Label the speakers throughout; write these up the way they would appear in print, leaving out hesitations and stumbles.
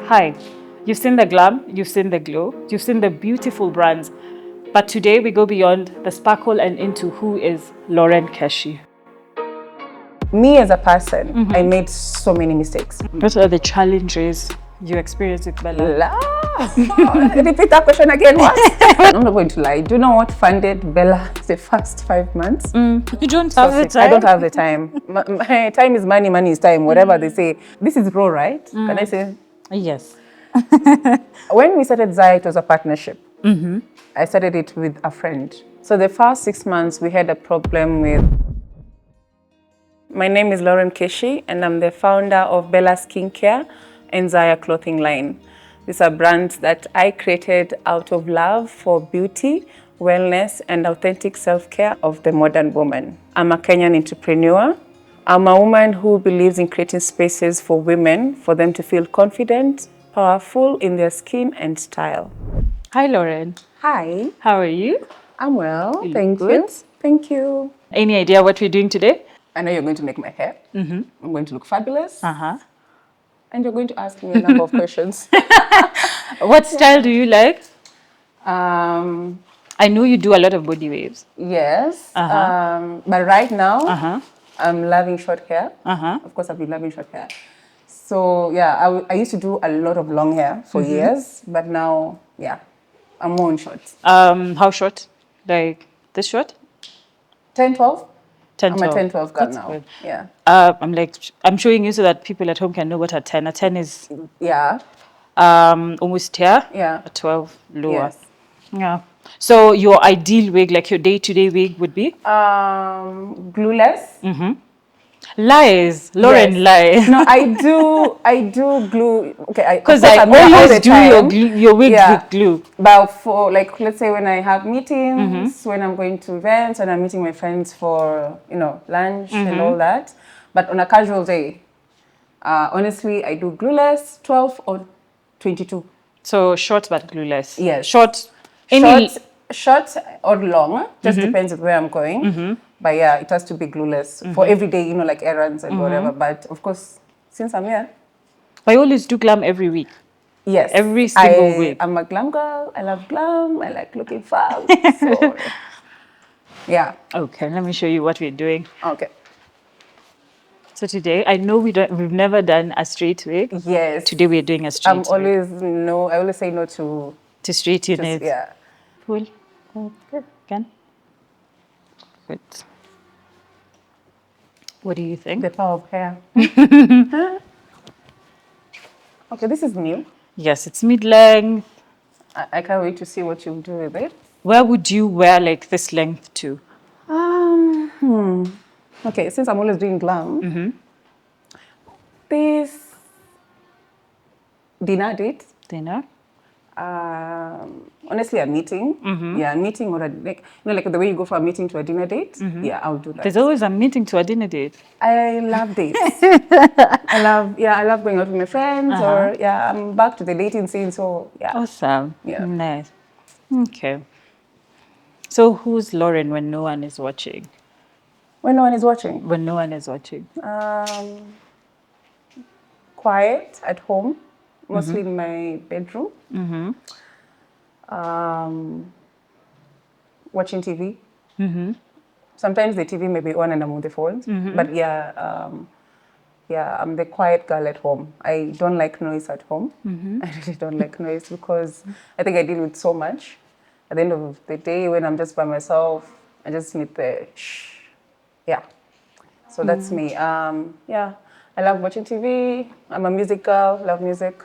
Speaker 1: Hi, you've seen the glam, you've seen the glow, you've seen the beautiful brands, but today we go beyond the sparkle and into who is Lauren Keshi.
Speaker 2: Me as a person, I made so many mistakes.
Speaker 1: What are the challenges you experienced with Bella?
Speaker 2: Repeat that question again. What? I'm not going to lie. Do you know what funded Bella the first 5 months?
Speaker 1: You don't have the time?
Speaker 2: I don't have the time. My time is money, money is time, whatever they say. This is raw, right? Can I say?
Speaker 1: Yes.
Speaker 2: When we started Zaya, it was a partnership. I started it with a friend. So the first 6 months, we had a problem with... My name is Lauren Keshi, and I'm the founder of Bella Skincare and Zaya Clothing Line. These are brands that I created out of love for beauty, wellness, and authentic self-care of the modern woman. I'm a Kenyan entrepreneur. I'm a woman who believes in creating spaces for women, for them to feel confident, powerful in their skin and style.
Speaker 1: Hi, Lauren.
Speaker 2: Hi,
Speaker 1: How are you?
Speaker 2: I'm well,
Speaker 1: You look
Speaker 2: thank
Speaker 1: good.
Speaker 2: you. Thank you.
Speaker 1: Any idea what we're doing today?
Speaker 2: I know you're going to make my hair. I'm going to look fabulous.
Speaker 1: Uh-huh.
Speaker 2: And you're going to ask me a number of questions.
Speaker 1: What style do you like?
Speaker 2: Um,
Speaker 1: I know you do a lot of body waves.
Speaker 2: yes. But right now, I'm loving short hair.
Speaker 1: Uh-huh.
Speaker 2: Of course, I've been loving short hair. So, yeah, I used to do a lot of long hair for years. But now, yeah, I'm more on short.
Speaker 1: How short? Like this short?
Speaker 2: 10, 12?
Speaker 1: 10,
Speaker 2: I'm
Speaker 1: 12.
Speaker 2: a 10, 12 girl
Speaker 1: That's
Speaker 2: now.
Speaker 1: good.
Speaker 2: Yeah.
Speaker 1: I'm showing you so that people at home can know what a 10. A 10 is
Speaker 2: Yeah.
Speaker 1: almost here.
Speaker 2: Yeah.
Speaker 1: A 12 lower.
Speaker 2: Yes.
Speaker 1: Yeah. So your ideal wig, like your day-to-day wig, would be?
Speaker 2: Glueless.
Speaker 1: Lies. Lauren
Speaker 2: Yes.
Speaker 1: lies.
Speaker 2: No, I do glue. Okay,
Speaker 1: Because
Speaker 2: of course
Speaker 1: I
Speaker 2: I'm here all
Speaker 1: always
Speaker 2: the
Speaker 1: do
Speaker 2: time.
Speaker 1: your wigs with glue.
Speaker 2: But for like, let's say when I have meetings, when I'm going to events, when I'm meeting my friends for lunch and all that. But on a casual day, honestly, I do glueless 12 or 22.
Speaker 1: So short but glueless.
Speaker 2: Yes.
Speaker 1: Short.
Speaker 2: Short or long, just depends on where I'm going. But yeah, it has to be glueless for every day, like errands and whatever. But of course, since I'm here.
Speaker 1: I always do glam every week.
Speaker 2: Yes.
Speaker 1: Every single week.
Speaker 2: I'm a glam girl. I love glam. I like looking fab. So, yeah.
Speaker 1: Okay, let me show you what we're doing.
Speaker 2: Okay.
Speaker 1: So today, I know we've never done a straight wig.
Speaker 2: Yes.
Speaker 1: Today we're doing a straight wig.
Speaker 2: I always say no to
Speaker 1: straighten it.
Speaker 2: Yeah.
Speaker 1: Pull. Okay. Again. Good. What do you think?
Speaker 2: The power of hair. Okay, this is new.
Speaker 1: Yes, it's mid-length.
Speaker 2: I can't wait to see what you'll do with it.
Speaker 1: Where would you wear like this length to?
Speaker 2: Okay, since I'm always doing glam, this dinner date.
Speaker 1: Dinner.
Speaker 2: Honestly, a meeting. Yeah, a meeting or like the way you go from a meeting to a dinner date. Yeah, I'll do that.
Speaker 1: There's always a meeting to a dinner date.
Speaker 2: I love dates. I love going out with my friends or I'm back to the dating scene. So yeah.
Speaker 1: Awesome.
Speaker 2: Yeah.
Speaker 1: Nice. Okay. So who's Lauren when no one is watching?
Speaker 2: When no one is watching?
Speaker 1: When no one is watching.
Speaker 2: Quiet at home, mostly in my bedroom. Watching TV. Sometimes the TV may be on and I'm on the phone. But yeah, I'm the quiet girl at home. I don't like noise at home. I really don't like noise because I think I deal with so much. At the end of the day, when I'm just by myself, I just need the shh. Yeah. So that's me. Yeah, I love watching TV. I'm a music girl, love music.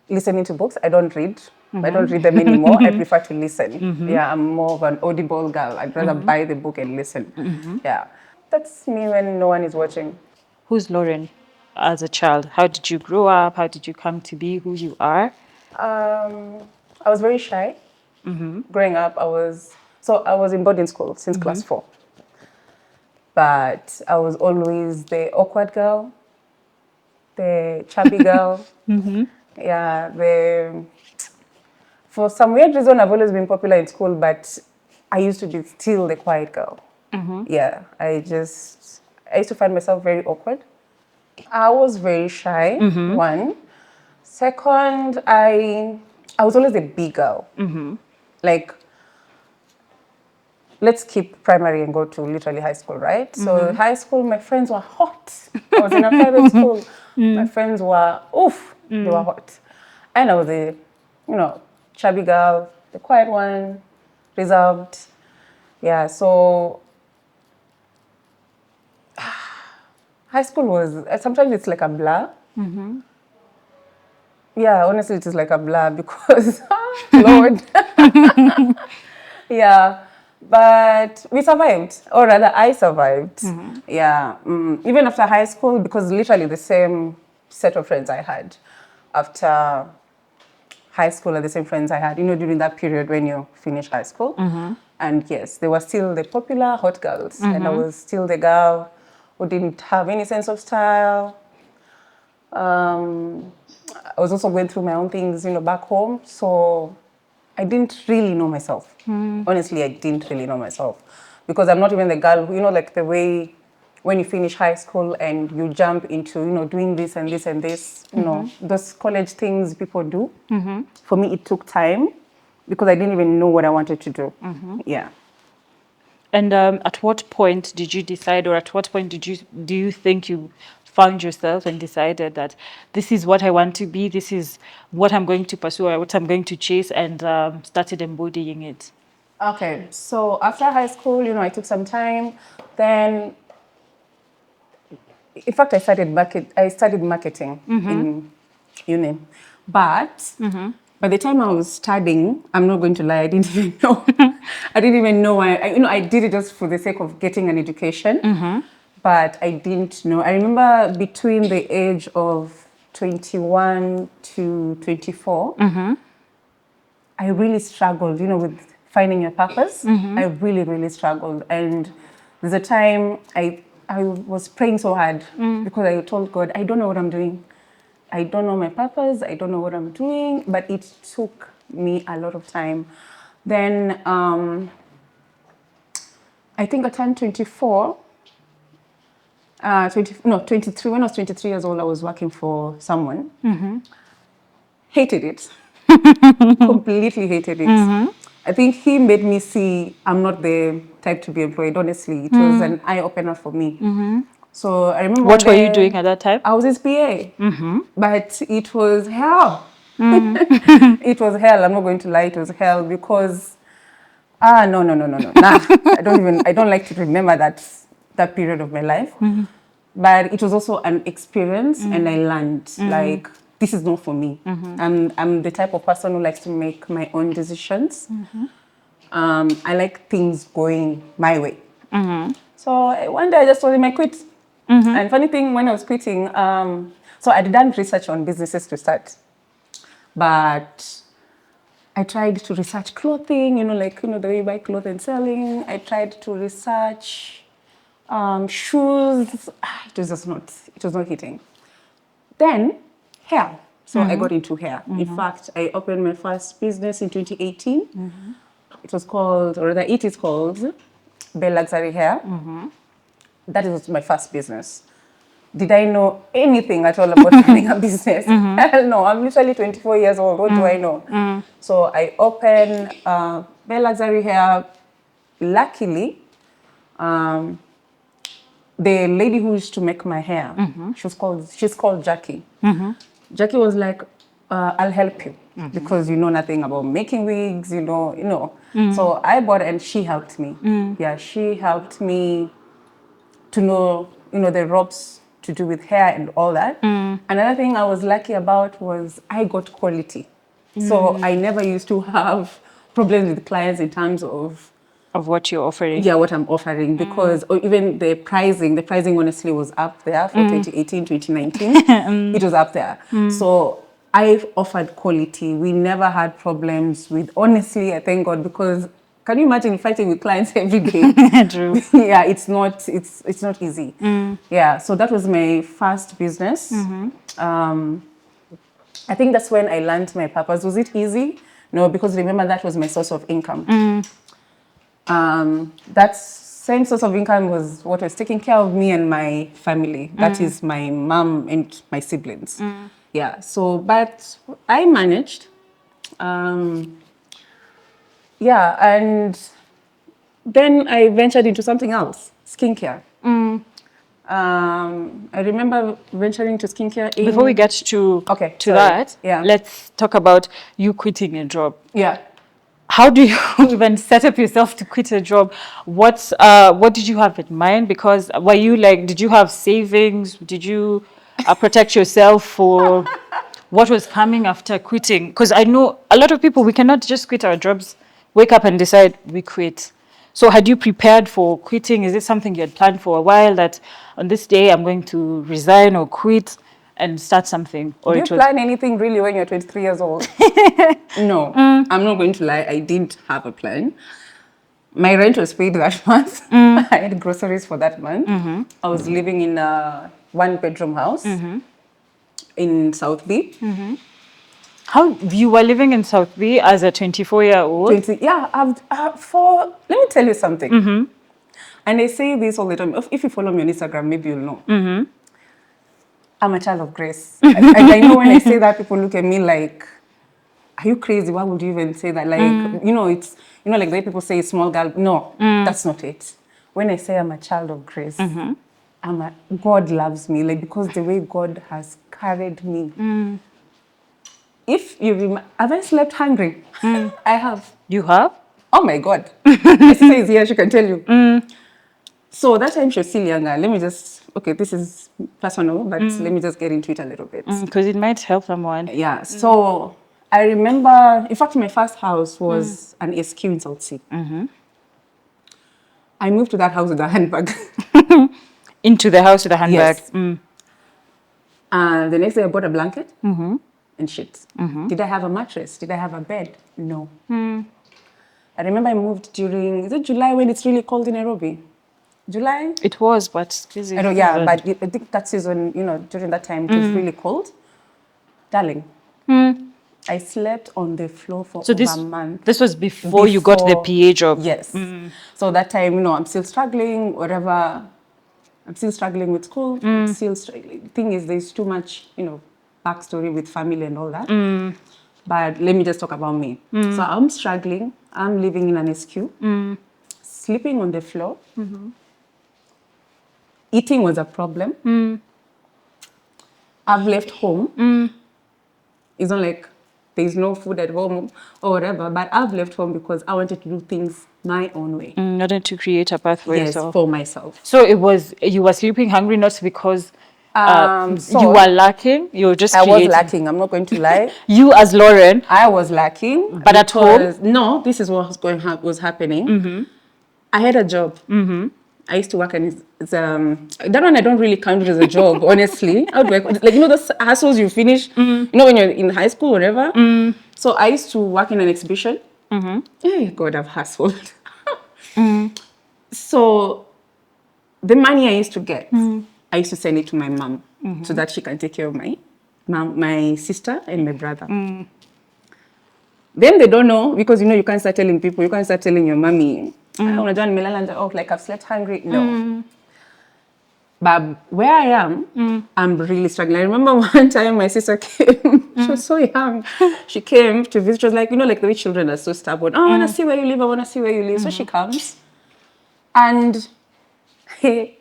Speaker 2: Listening to books. I don't read. I don't read them anymore. I prefer to listen. Yeah, I'm more of an audible girl. I'd rather buy the book and listen. Yeah. That's me when no one is watching.
Speaker 1: Who's Lauren as a child? How did you grow up? How did you come to be who you are?
Speaker 2: I was very shy. Growing up, I was in boarding school since class 4. But I was always the awkward girl, the chubby girl. Yeah, for some weird reason, I've always been popular in school, but I used to be still the quiet girl. Yeah, I used to find myself very awkward. I was very shy, one. Second, I was always a big girl. Like, let's keep primary and go to literally high school, right? So high school, my friends were hot. I was in a private school. My friends were, oof, they were hot. And I was a, chubby girl, the quiet one, reserved. Yeah, so high school was, sometimes it's like a blur. Yeah, honestly, it is like a blur because, Lord. Yeah, but we survived, or rather, I survived. Yeah, even after high school, because literally the same set of friends I had after high school are the same friends I had, during that period when you finish high school. And yes, they were still the popular hot girls, and I was still the girl who didn't have any sense of style. I was also going through my own things, back home. So I didn't really know myself. Honestly, I didn't really know myself because I'm not even the girl who, like the way when you finish high school and you jump into, doing this and this and this, those college things people do. For me, it took time because I didn't even know what I wanted to do. Yeah.
Speaker 1: And at what point did you decide, or at what point do you think you found yourself and decided that this is what I want to be, this is what I'm going to pursue, or what I'm going to chase, and started embodying it?
Speaker 2: Okay, so after high school, I took some time. Then, in fact, I studied marketing in uni. But by the time I was studying, I'm not going to lie, I didn't even know. I didn't even know. I did it just for the sake of getting an education. But I didn't know. I remember between the age of 21 to 24, I really struggled, with finding your purpose. I really, really struggled. And there's a time I was praying so hard because I told God, I don't know what I'm doing. I don't know my purpose. I don't know what I'm doing. But it took me a lot of time. Then I think I turned 24. 23. When I was 23 years old, I was working for someone. Hated it. Completely hated it. I think he made me see I'm not the type to be employed, honestly. It was an eye-opener for me. So I remember
Speaker 1: What were you doing at that time?
Speaker 2: I was his PA. But it was hell. It was hell. I'm not going to lie, it was hell because, no. Nah, I don't like to remember that period of my life. But it was also an experience and I learned like, this is not for me. I'm the type of person who likes to make my own decisions. I like things going my way. So one day I just told him I quit. And funny thing, when I was quitting, so I did research on businesses to start. But I tried to research clothing, the way you buy clothes and selling. I tried to research shoes. It was not hitting. Then hair. So I got into hair. In fact, I opened my first business in 2018. It was called, or rather it is called, Bell Luxury Hair. That was my first business. Did I know anything at all about running a business? Hell no, I'm literally 24 years old. What do I know? So I opened Bell Luxury Hair. Luckily, the lady who used to make my hair, she's called Jackie. Jackie was like, I'll help you because you know nothing about making wigs, So I bought and she helped me. Yeah, she helped me to know, the ropes to do with hair and all that. Another thing I was lucky about was I got quality. So I never used to have problems with clients in terms of
Speaker 1: What you're offering?
Speaker 2: yeah, what I'm offering because or even the pricing honestly was up there for 2018, 2019. It was up there. So I offered quality. We never had problems with, honestly, I thank God because can you imagine fighting with clients every day?
Speaker 1: True.
Speaker 2: Yeah, it's not easy. Yeah, so that was my first business. I think that's when I learned my purpose. Was it easy? No, because remember that was my source of income. That's same source of income was what was taking care of me and my family. That is my mom and my siblings. Yeah. So, but I managed. Yeah, and then I ventured into something else, skincare. I remember venturing to skincare in...
Speaker 1: Before we get to
Speaker 2: Okay,
Speaker 1: to
Speaker 2: sorry.
Speaker 1: that,
Speaker 2: Yeah.
Speaker 1: let's talk about you quitting a job.
Speaker 2: Yeah.
Speaker 1: How do you even set up yourself to quit a job? What did you have in mind? Because were you like, did you have savings? Did you protect yourself for what was coming after quitting? Because I know a lot of people, we cannot just quit our jobs, wake up and decide we quit. So had you prepared for quitting? Is it something you had planned for a while, that on this day I'm going to resign or quit and start something? Or
Speaker 2: Do you
Speaker 1: it was...
Speaker 2: plan anything really when you're 23 years old? No, I'm not going to lie. I didn't have a plan. My rent was paid that month. I had groceries for that month. I was living in a one-bedroom house in South B.
Speaker 1: How you were living in South B as a 24-year-old?
Speaker 2: 20, yeah, let me tell you something. And I say this all the time. If you follow me on Instagram, maybe you'll know. I'm a child of grace. And I know when I say that, people look at me like, are you crazy? Why would you even say that? Like, it's, like the way people say small girl. No, that's not it. When I say I'm a child of grace, God loves me, like, because the way God has carried me. If you remember, have I slept hungry? I have.
Speaker 1: You have?
Speaker 2: Oh my God. My sister is here, she can tell you. So that time she was still younger. Let me just, okay, this is personal, but let me just get into it a little bit.
Speaker 1: Because it might help someone.
Speaker 2: Yeah, so I remember, in fact, my first house was an SQ in South Sea. I moved to that house with a handbag.
Speaker 1: Into the house with a handbag?
Speaker 2: Yes. The next day I bought a blanket and sheets. Did I have a mattress? Did I have a bed? No. I remember I moved during, is it July when it's really cold in Nairobi? July?
Speaker 1: It was, but busy.
Speaker 2: I know, yeah, but I think that season, during that time, it was really cold. Darling, I slept on the floor for over a month.
Speaker 1: This was before you got the PA job?
Speaker 2: Yes. So that time, I'm still struggling, whatever. I'm still struggling with school. I'm still struggling. Thing is, there's too much, backstory with family and all that. But let me just talk about me. So I'm struggling. I'm living in an SQ, sleeping on the floor. Eating was a problem. I've left home. It's not like there's no food at home or whatever, but I've left home because I wanted to do things my own way.
Speaker 1: In order to create a path for yourself.
Speaker 2: Yes, for myself.
Speaker 1: So it was, you were sleeping hungry, not because
Speaker 2: So
Speaker 1: you were lacking, you were just
Speaker 2: I
Speaker 1: creating.
Speaker 2: was lacking, I'm not going to lie.
Speaker 1: You as Lauren.
Speaker 2: I was lacking.
Speaker 1: But at home?
Speaker 2: No, this is what was happening. I had a job. I used to work, and that one I don't really count it as a job, honestly. I would work, like, those hassles you finish, when you're in high school, whatever. So I used to work in an exhibition. Hey, God, I've hustled. So the money I used to get, I used to send it to my mom so that she can take care of my mom, my sister, and my brother. Then they don't know, because you can't start telling people, you can't start telling your mommy, like I've slept hungry. No. But where I am, I'm really struggling. I remember one time my sister came. She was so young. She came to visit. She was like, like the way children are so stubborn. Oh, I want to see where you live. I want to see where you live. So she comes. And it's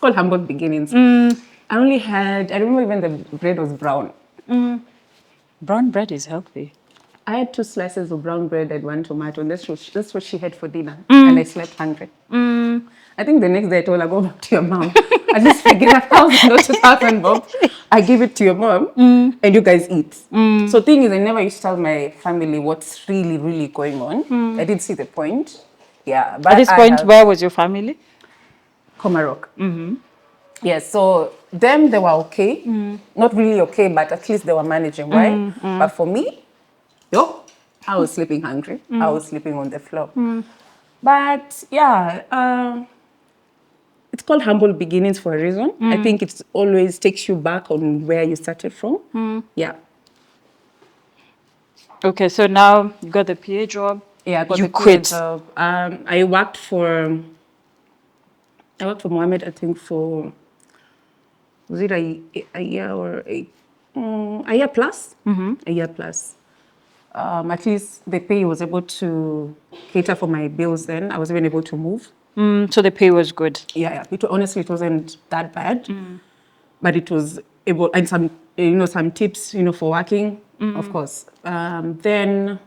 Speaker 2: called humble beginnings. I remember even the bread was brown.
Speaker 1: Brown bread is healthy.
Speaker 2: I had 2 slices of brown bread and 1 tomato, and that's what she had for dinner. And I slept hungry. I think the next day I told her, go back to your mom. At least I get 1,000 or 2,000 bob. I give it to your mom, and you guys eat. So thing is, I never used to tell my family what's really, really going on. I did see the point. Yeah. But
Speaker 1: at this point, where was your family?
Speaker 2: Comarock. Yes, so them, they were okay. Not really okay, but at least they were managing, right? But for me, I was sleeping hungry. I was sleeping on the floor. But yeah, it's called humble beginnings for a reason. I think it always takes you back on where you started from. Yeah.
Speaker 1: Okay, so now you got the PA job.
Speaker 2: Yeah, I got
Speaker 1: you
Speaker 2: the 2 year
Speaker 1: quit?
Speaker 2: job. I worked for Mohammed, I think, for, was it a year or a year plus? A year plus. At least the pay was able to cater for my bills then. I was even able to move.
Speaker 1: So the pay was good.
Speaker 2: Yeah. Honestly, it wasn't that bad, but it was able, and some tips, for working, of course. Then,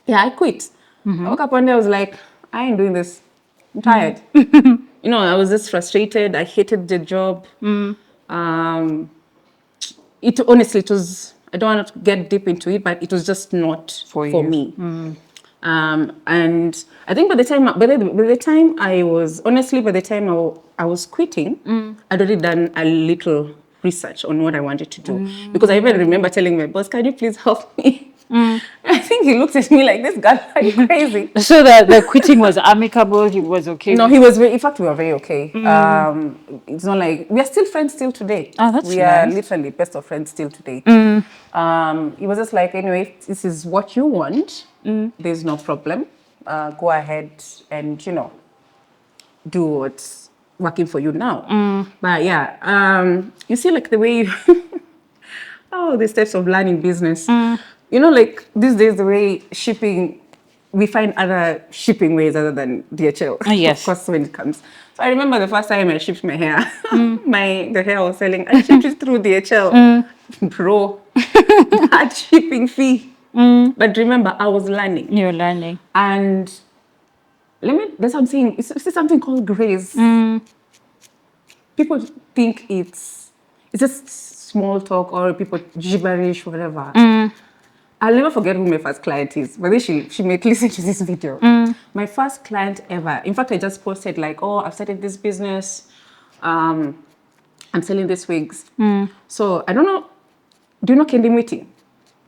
Speaker 2: yeah, I quit. I woke up one day, I was like, I ain't doing this. I'm tired. I was just frustrated. I hated the job. Um, it was, I don't want to get deep into it, but it was just not
Speaker 1: For
Speaker 2: for
Speaker 1: you.
Speaker 2: me. And I think by the time I was quitting, I'd already done a little research on what I wanted to do. Because I even remember telling my boss, can you please help me? I think he looked at me like, this girl, are you crazy?
Speaker 1: So the quitting was amicable. He was okay.
Speaker 2: No, in fact, we were very okay. It's not like, we are still friends still today.
Speaker 1: Oh, that's
Speaker 2: We are
Speaker 1: nice.
Speaker 2: literally best of friends still today. It was just like, anyway, if this is what you want, there's no problem. Go ahead and, do what's working for you now. But yeah, you see, like the way you, the steps of learning business. Like these days, the way shipping, we find other shipping ways other than DHL.
Speaker 1: Yes.
Speaker 2: Of course, when it comes. So I remember the first time I shipped my hair, the hair I was selling, I shipped it through DHL. Bro, that shipping fee. But remember, I was learning.
Speaker 1: You're learning.
Speaker 2: And that's what I'm saying. It's something called grace. People think it's just small talk or people gibberish, whatever. I'll never forget who my first client is. But then she may listen to this video. My first client ever. In fact, I just posted like, I've started this business. I'm selling these wigs. So I don't know. Do you know Kendi Miti?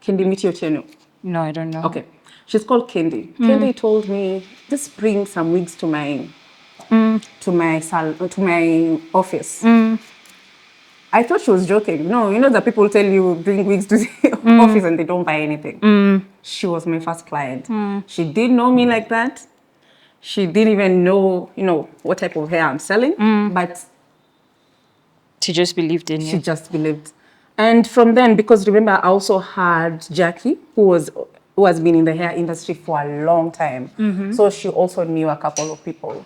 Speaker 2: Kendi Miti Otieno?
Speaker 1: No, I don't know.
Speaker 2: Okay. She's called Kendi. Kendi told me, just bring some wigs to my office. I thought she was joking. No, that people tell you bring wigs to the office and they don't buy anything. She was my first client. She didn't know me like that. She didn't even know, what type of hair I'm selling. But
Speaker 1: She just believed in
Speaker 2: she
Speaker 1: you.
Speaker 2: just believed. And from then, because remember, I also had Jackie, who has been in the hair industry for a long time. So she also knew a couple of people.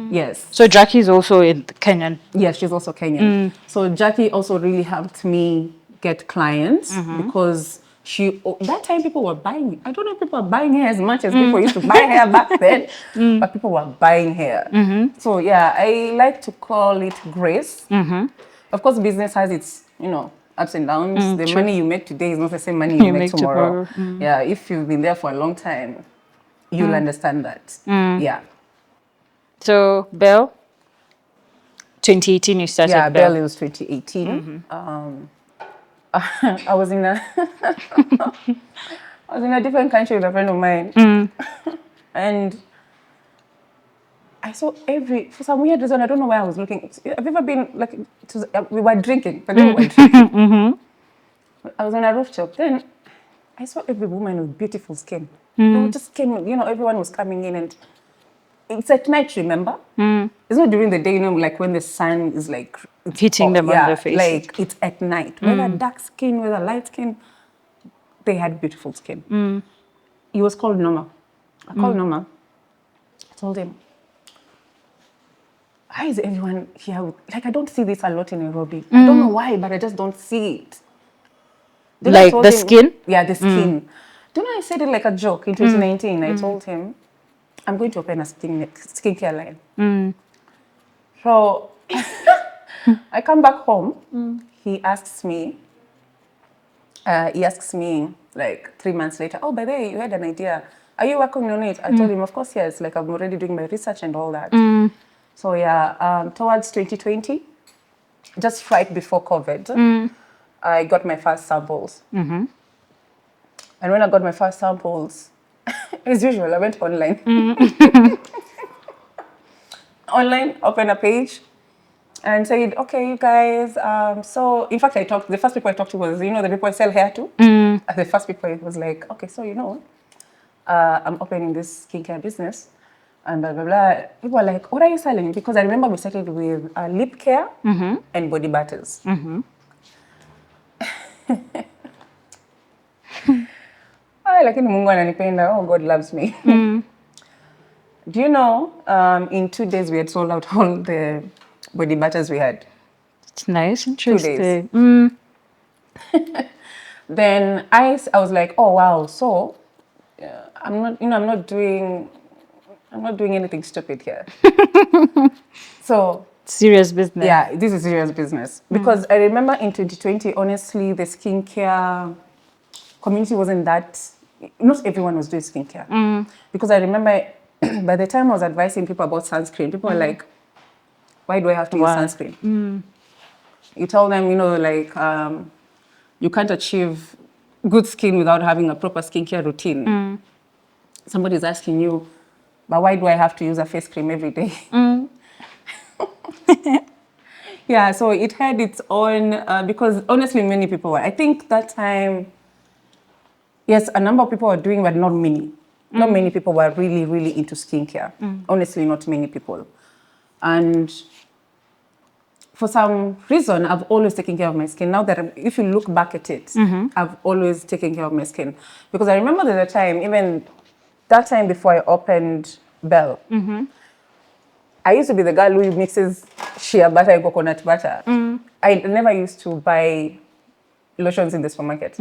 Speaker 2: Yes.
Speaker 1: So Jackie is also in Kenyan.
Speaker 2: Yes, she's also Kenyan. So Jackie also really helped me get clients because that time people were buying. I don't know if people were buying hair as much as people used to buy hair back then, but people were buying hair. So yeah, I like to call it grace. Of course, business has its, ups and downs. The money you make today is not the same money you make tomorrow. Yeah, if you've been there for a long time, you'll understand that. Yeah.
Speaker 1: So Belle, 2018 you started.
Speaker 2: Yeah, Belle, it was 2018. I was in a different country with a friend of mine, and I saw for some weird reason, I don't know why I was looking. Have you ever been like? We were drinking, but then we were drinking. I was on a rooftop. Then I saw every woman with beautiful skin. They just came. Everyone was coming in, and it's at night. Remember? It's not during the day. Like when the sun is like
Speaker 1: Hitting them on their faces.
Speaker 2: Like it's at night. Whether dark skin, whether light skin, they had beautiful skin. He was called Noma. I called Noma. I told him, why is everyone here? Like, I don't see this a lot in Nairobi. I don't know why, but I just don't see it. Then I
Speaker 1: Like
Speaker 2: told
Speaker 1: the
Speaker 2: him,
Speaker 1: skin?
Speaker 2: Yeah, the skin. Don't know, I said it like a joke in 2019. I told him, I'm going to open a skincare line. So I come back home. He asks me like 3 months later, by the way, you had an idea. Are you working on it? I told him, of course, yes. Like, I'm already doing my research and all that. So yeah, towards 2020, just right before COVID, I got my first samples. And when I got my first samples, as usual, I went online. Online, opened a page and said, okay, you guys, so in fact, the first people I talked to was, the people I sell hair to. And the first people, it was like, okay, so I'm opening this skincare business. And blah, blah, blah. People were like, what are you selling? Because I remember we started with lip care and body butters. Lakini Mungu ananipenda. Oh, God loves me. Do you know, in 2 days we had sold out all the body butters we had.
Speaker 1: It's nice,
Speaker 2: 2 days.
Speaker 1: interesting.
Speaker 2: Then I was like, oh wow, so I'm not doing anything stupid here. So
Speaker 1: Serious business.
Speaker 2: yeah, this is serious business. Because I remember in 2020, honestly, the skincare community wasn't that, not everyone was doing skincare. Because I remember by the time I was advising people about sunscreen, people were like, why do I have to use sunscreen? You tell them, like, you can't achieve good skin without having a proper skincare routine. Somebody's asking you, but why do I have to use a face cream every day? Yeah, so it had its own, because honestly, many people were. I think that time, yes, a number of people were doing, but not many. Not many people were really, really into skincare. Honestly, not many people. And for some reason, I've always taken care of my skin. Now that if you look back at it, I've always taken care of my skin. Because I remember the time, even that time before I opened Bell, I used to be the girl who mixes shea butter and coconut butter. I never used to buy lotions in the supermarket.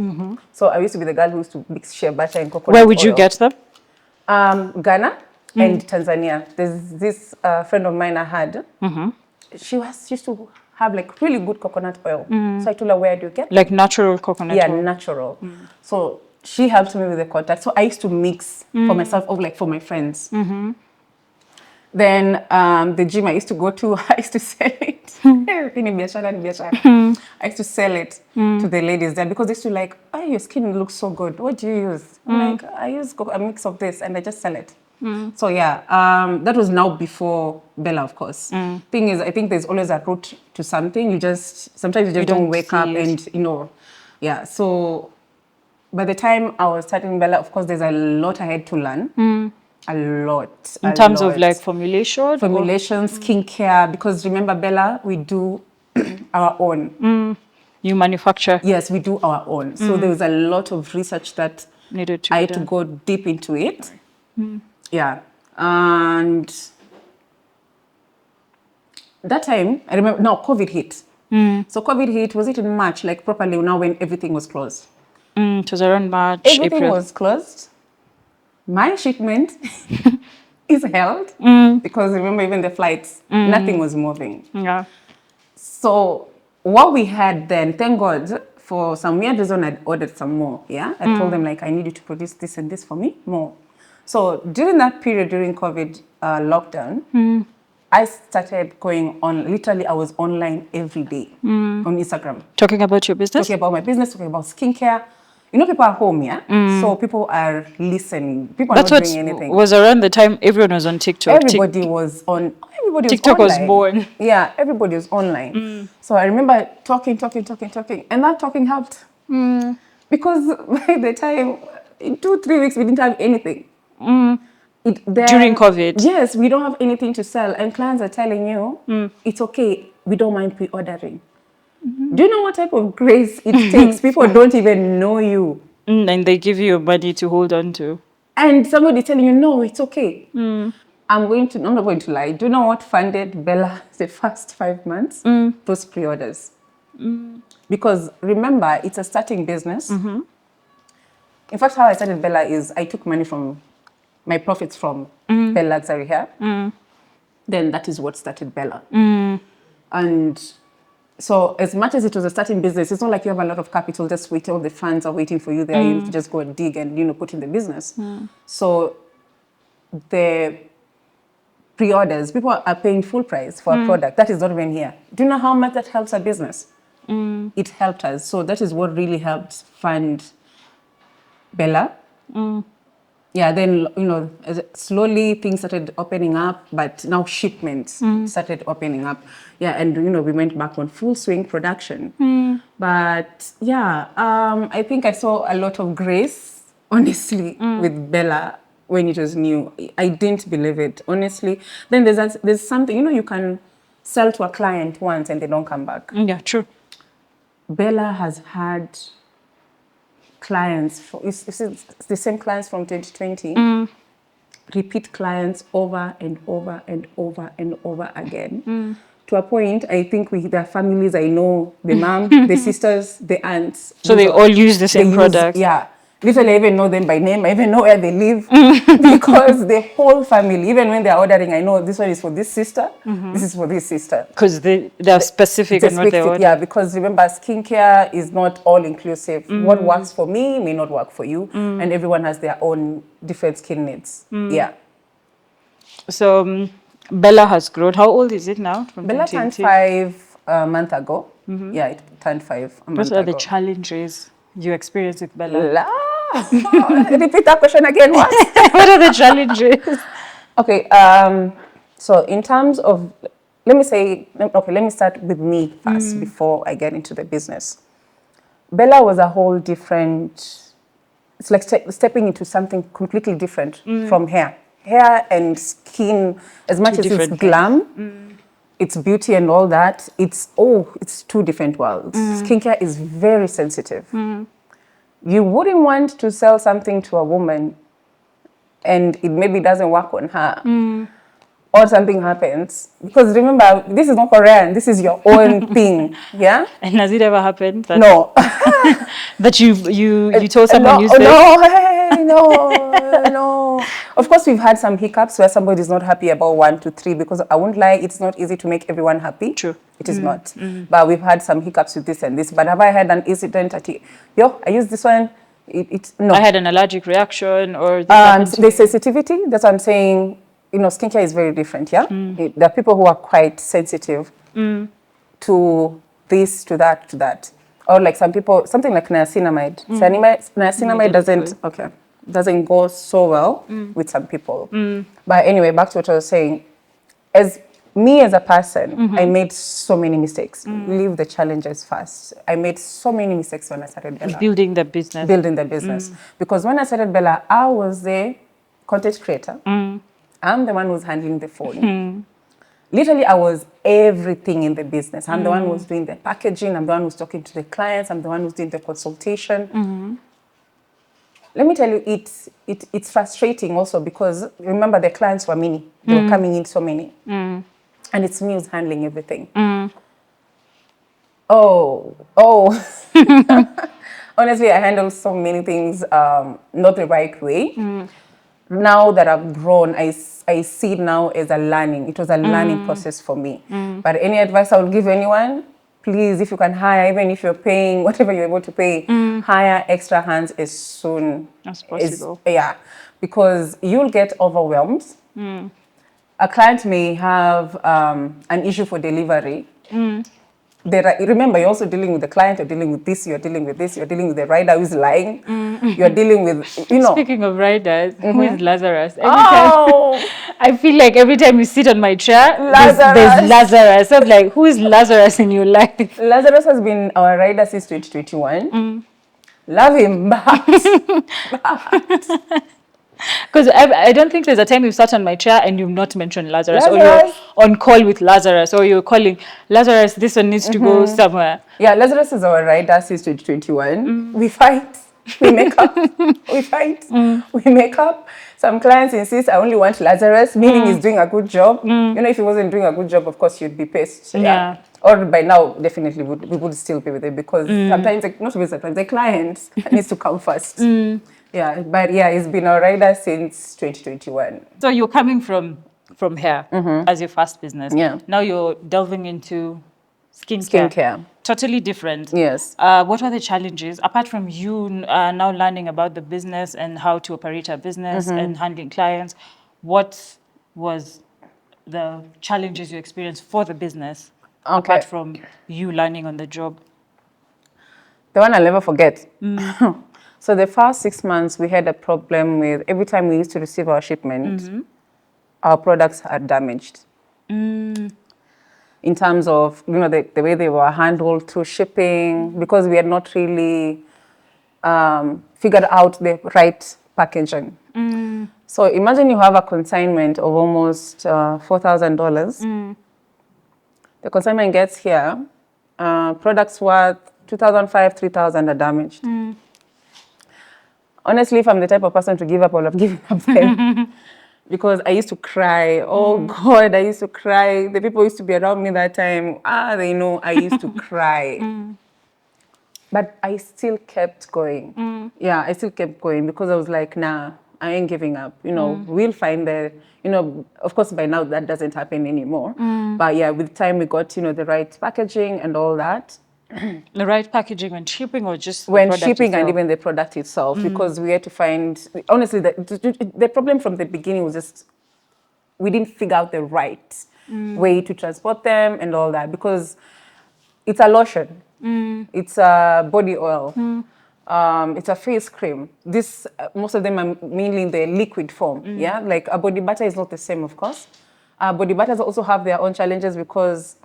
Speaker 2: So I used to be the girl who used to mix shea butter and coconut oil.
Speaker 1: Where would you get them?
Speaker 2: Ghana and Tanzania. There's this friend of mine I had. She used to have like really good coconut oil. So I told her, where do you get?
Speaker 1: Like natural coconut oil?
Speaker 2: Yeah, natural. So she helped me with the contact. So I used to mix for myself or like for my friends. Then the gym I used to go to, I used to sell it. I used to sell it to the ladies there because they used to like, oh, your skin looks so good. What do you use? I'm like, I use a mix of this and I just sell it. So yeah, that was now before Bella, of course. Thing is, I think there's always a route to something. Sometimes you just don't wake up and, yeah. So by the time I was starting Bella, of course, there's a lot I had to learn. A lot.
Speaker 1: In terms of like formulation?
Speaker 2: Formulations, skincare, because remember, Bella, we do our own.
Speaker 1: You manufacture?
Speaker 2: Yes, we do our own. So there was a lot of research that I had to go deep into it. Yeah. And that time, I remember, now COVID hit. So COVID hit, was it in March, like properly now when everything was closed?
Speaker 1: It was around March,
Speaker 2: Everything
Speaker 1: April.
Speaker 2: was closed. My shipment is held because remember, even the flights, nothing was moving.
Speaker 1: Yeah.
Speaker 2: So what we had then, thank God, for some weird reason, I'd ordered some more. Yeah, I told them like, I need you to produce this and this for me, more. So during that period, during COVID lockdown, I started going on, literally I was online every day on Instagram.
Speaker 1: Talking about your business?
Speaker 2: Talking about my business, talking about skincare. People are home, yeah? So people are listening. People are not doing anything.
Speaker 1: Was around the time everyone was on TikTok.
Speaker 2: Everybody was on,
Speaker 1: TikTok was born.
Speaker 2: Yeah, everybody was online. So I remember talking. And that talking helped. Because by the time, in 2-3 weeks, we didn't have anything.
Speaker 1: During COVID?
Speaker 2: Yes, we don't have anything to sell. And clients are telling you, it's okay, we don't mind pre-ordering. Do you know what type of grace it takes? People don't even know you.
Speaker 1: And they give you money to hold on to.
Speaker 2: And somebody telling you, no, it's okay. I'm not going to lie. Do you know what funded Bella the first 5 months? Those pre-orders. Because remember, it's a starting business. In fact, how I started Bella is I took money from my profits from Bella Luxury Hair. Then that is what started Bella. And so as much as it was a starting business, it's not like you have a lot of capital, just wait, all the funds are waiting for you there. You need to just go and dig and, put in the business. So the pre-orders, people are paying full price for a product. That is not even here. Do you know how much that helps a business? It helped us. So that is what really helped fund Bella. Yeah, then, slowly things started opening up, but now shipments started opening up. Yeah, and, we went back on full swing production. But, yeah, I think I saw a lot of grace honestly, with Bella when it was new. I didn't believe it, honestly. Then there's something, you can sell to a client once and they don't come back.
Speaker 1: Yeah, true.
Speaker 2: Bella has had clients, it's the same clients from 2020, repeat clients over and over and over and over again. To a point, I think their families, I know, the mom, the sisters, the aunts.
Speaker 1: So they all use the same products.
Speaker 2: Yeah. Literally, I even know them by name. I even know where they live. Because the whole family, even when they're ordering, I know this one is for this sister, this is for this sister.
Speaker 1: Because they're specific on what they order.
Speaker 2: Yeah, because remember, skincare is not all inclusive. What works for me may not work for you. And everyone has their own different skin needs. Yeah.
Speaker 1: So Bella has grown. How old is it now? From
Speaker 2: Bella turned 5 a month ago. Yeah, it turned 5 a month
Speaker 1: What are
Speaker 2: ago.
Speaker 1: the challenges you experience with Bella?
Speaker 2: Repeat that question again. What?
Speaker 1: What are the challenges?
Speaker 2: Okay. So in terms of, let me start with me first before I get into the business. Bella was a whole different. It's like stepping into something completely different from hair. Hair and skin, as much as it's glam, it's beauty and all that, it's two different worlds. Skincare is very sensitive. You wouldn't want to sell something to a woman and it maybe doesn't work on her. Or something happens. Because remember, this is not Korean, this is your own thing. Yeah?
Speaker 1: And has it ever happened that
Speaker 2: No.
Speaker 1: that you told someone use
Speaker 2: this? No. Of course, we've had some hiccups where somebody is not happy about 1, 2, 3, because I won't lie, it's not easy to make everyone happy.
Speaker 1: True.
Speaker 2: It is not. But we've had some hiccups with this and this. But have I had an incident at I used this one? No.
Speaker 1: I had an allergic reaction or
Speaker 2: the sensitivity, that's what I'm saying. Skincare is very different, yeah? There are people who are quite sensitive to this, to that. Or like some people, something like niacinamide. Niacinamide doesn't go so well with some people. But anyway, back to what I was saying. As a person, I made so many mistakes. Leave the challenges first. I made so many mistakes when I started Bella.
Speaker 1: building the business.
Speaker 2: Because when I started Bella, I was the content creator. I'm the one who's handling the phone. Literally, I was everything in the business. I'm the one who's doing the packaging. I'm the one who's talking to the clients. I'm the one who's doing the consultation. Let me tell you, it's frustrating also because, remember, the clients were many. They were coming in so many. And it's me who's handling everything. Honestly, I handle so many things not the right way. Now that I've grown, I see it now as a learning. It was a learning process for me. But any advice I would give anyone, please, if you can hire, even if you're paying whatever you're able to pay, hire extra hands as soon
Speaker 1: as possible.
Speaker 2: Because you'll get overwhelmed. A client may have an issue for delivery. Remember, you're also dealing with the client, you're dealing with this, you're dealing with this, you're dealing with the rider who's lying, you're dealing with,
Speaker 1: Speaking of riders, who is Lazarus? I feel like every time you sit on my chair, there's Lazarus. So I'm like, who is Lazarus in your life?
Speaker 2: Lazarus has been our rider since 2021. Love him,
Speaker 1: Because I don't think there's a time you've sat on my chair and you've not mentioned Lazarus. Or you're on call with Lazarus, or you're calling Lazarus, this one needs to go somewhere.
Speaker 2: Yeah, Lazarus is our rider since 2021. We fight, we make up, we make up. Some clients insist, I only want Lazarus, meaning he's doing a good job. If he wasn't doing a good job, of course, you'd be pissed. Yeah. Or by now, definitely, we would still be with it because sometimes, the client needs to come first. Yeah, but it's been a rider since 2021.
Speaker 1: So you're coming from hair as your first business.
Speaker 2: Yeah.
Speaker 1: Now you're delving into skincare. Totally different.
Speaker 2: Yes.
Speaker 1: What are the challenges, apart from you now learning about the business and how to operate a business and handling clients? What was the challenges you experienced for the business, apart from you learning on the job?
Speaker 2: The one I'll never forget. So the first 6 months, we had a problem with every time we used to receive our shipment, our products are damaged. In terms of, the way they were handled through shipping, because we had not really figured out the right packaging. So imagine you have a consignment of almost $4,000. The consignment gets here, products worth $2,500, $3,000 are damaged. Honestly, if I'm the type of person to give up, I would have given up then. Because I used to cry. Oh God, I used to cry. The people used to be around me that time. They know I used to cry. But I still kept going. Yeah, I still kept going because I was like, nah, I ain't giving up. We'll find of course by now that doesn't happen anymore. But yeah, with time we got, the right packaging and all that.
Speaker 1: The right packaging when shipping or just
Speaker 2: When
Speaker 1: the product
Speaker 2: shipping
Speaker 1: itself?
Speaker 2: and even the product itself, because we had to find, honestly, the problem from the beginning was just, we didn't figure out the right way to transport them and all that, because it's a lotion, it's a body oil, it's a face cream. Most of them are mainly in the liquid form, yeah? Like a body butter is not the same, of course. Body butters also have their own challenges because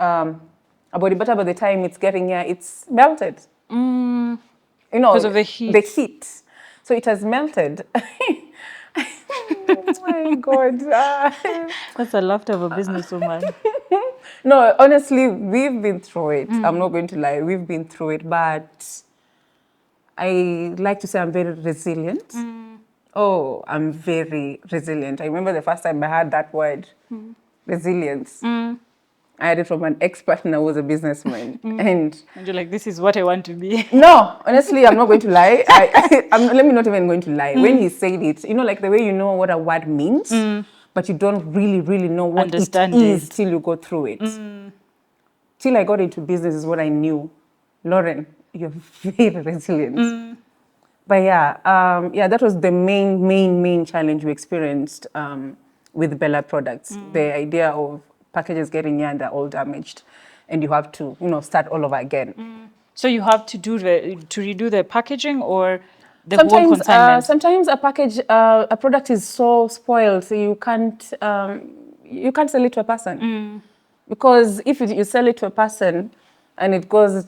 Speaker 2: a body butter, by the time it's getting here, it's melted.
Speaker 1: Because of the heat.
Speaker 2: The heat. So it has melted. Oh my God.
Speaker 1: That's the laughter of a businesswoman.
Speaker 2: No, honestly, we've been through it. I'm not going to lie. We've been through it. But I like to say I'm very resilient. Oh, I'm very resilient. I remember the first time I heard that word, resilience. I had it from an ex-partner who was a businessman. And
Speaker 1: you're like, this is what I want to be.
Speaker 2: no, honestly, I'm not going to lie. Let me not even going to lie. When he said it, like the way you know what a word means, but you don't really, really know what
Speaker 1: Understand
Speaker 2: it is
Speaker 1: it.
Speaker 2: till you go through it. Till I got into business is what I knew. Lauren, you're very resilient. But yeah, that was the main challenge we experienced with Bella products. The idea of packages getting here and they're all damaged, and you have to, start all over again.
Speaker 1: So you have to redo the packaging or the whole consignment?
Speaker 2: Sometimes a product is so spoiled, so you can't sell it to a person. Because if you sell it to a person and it goes,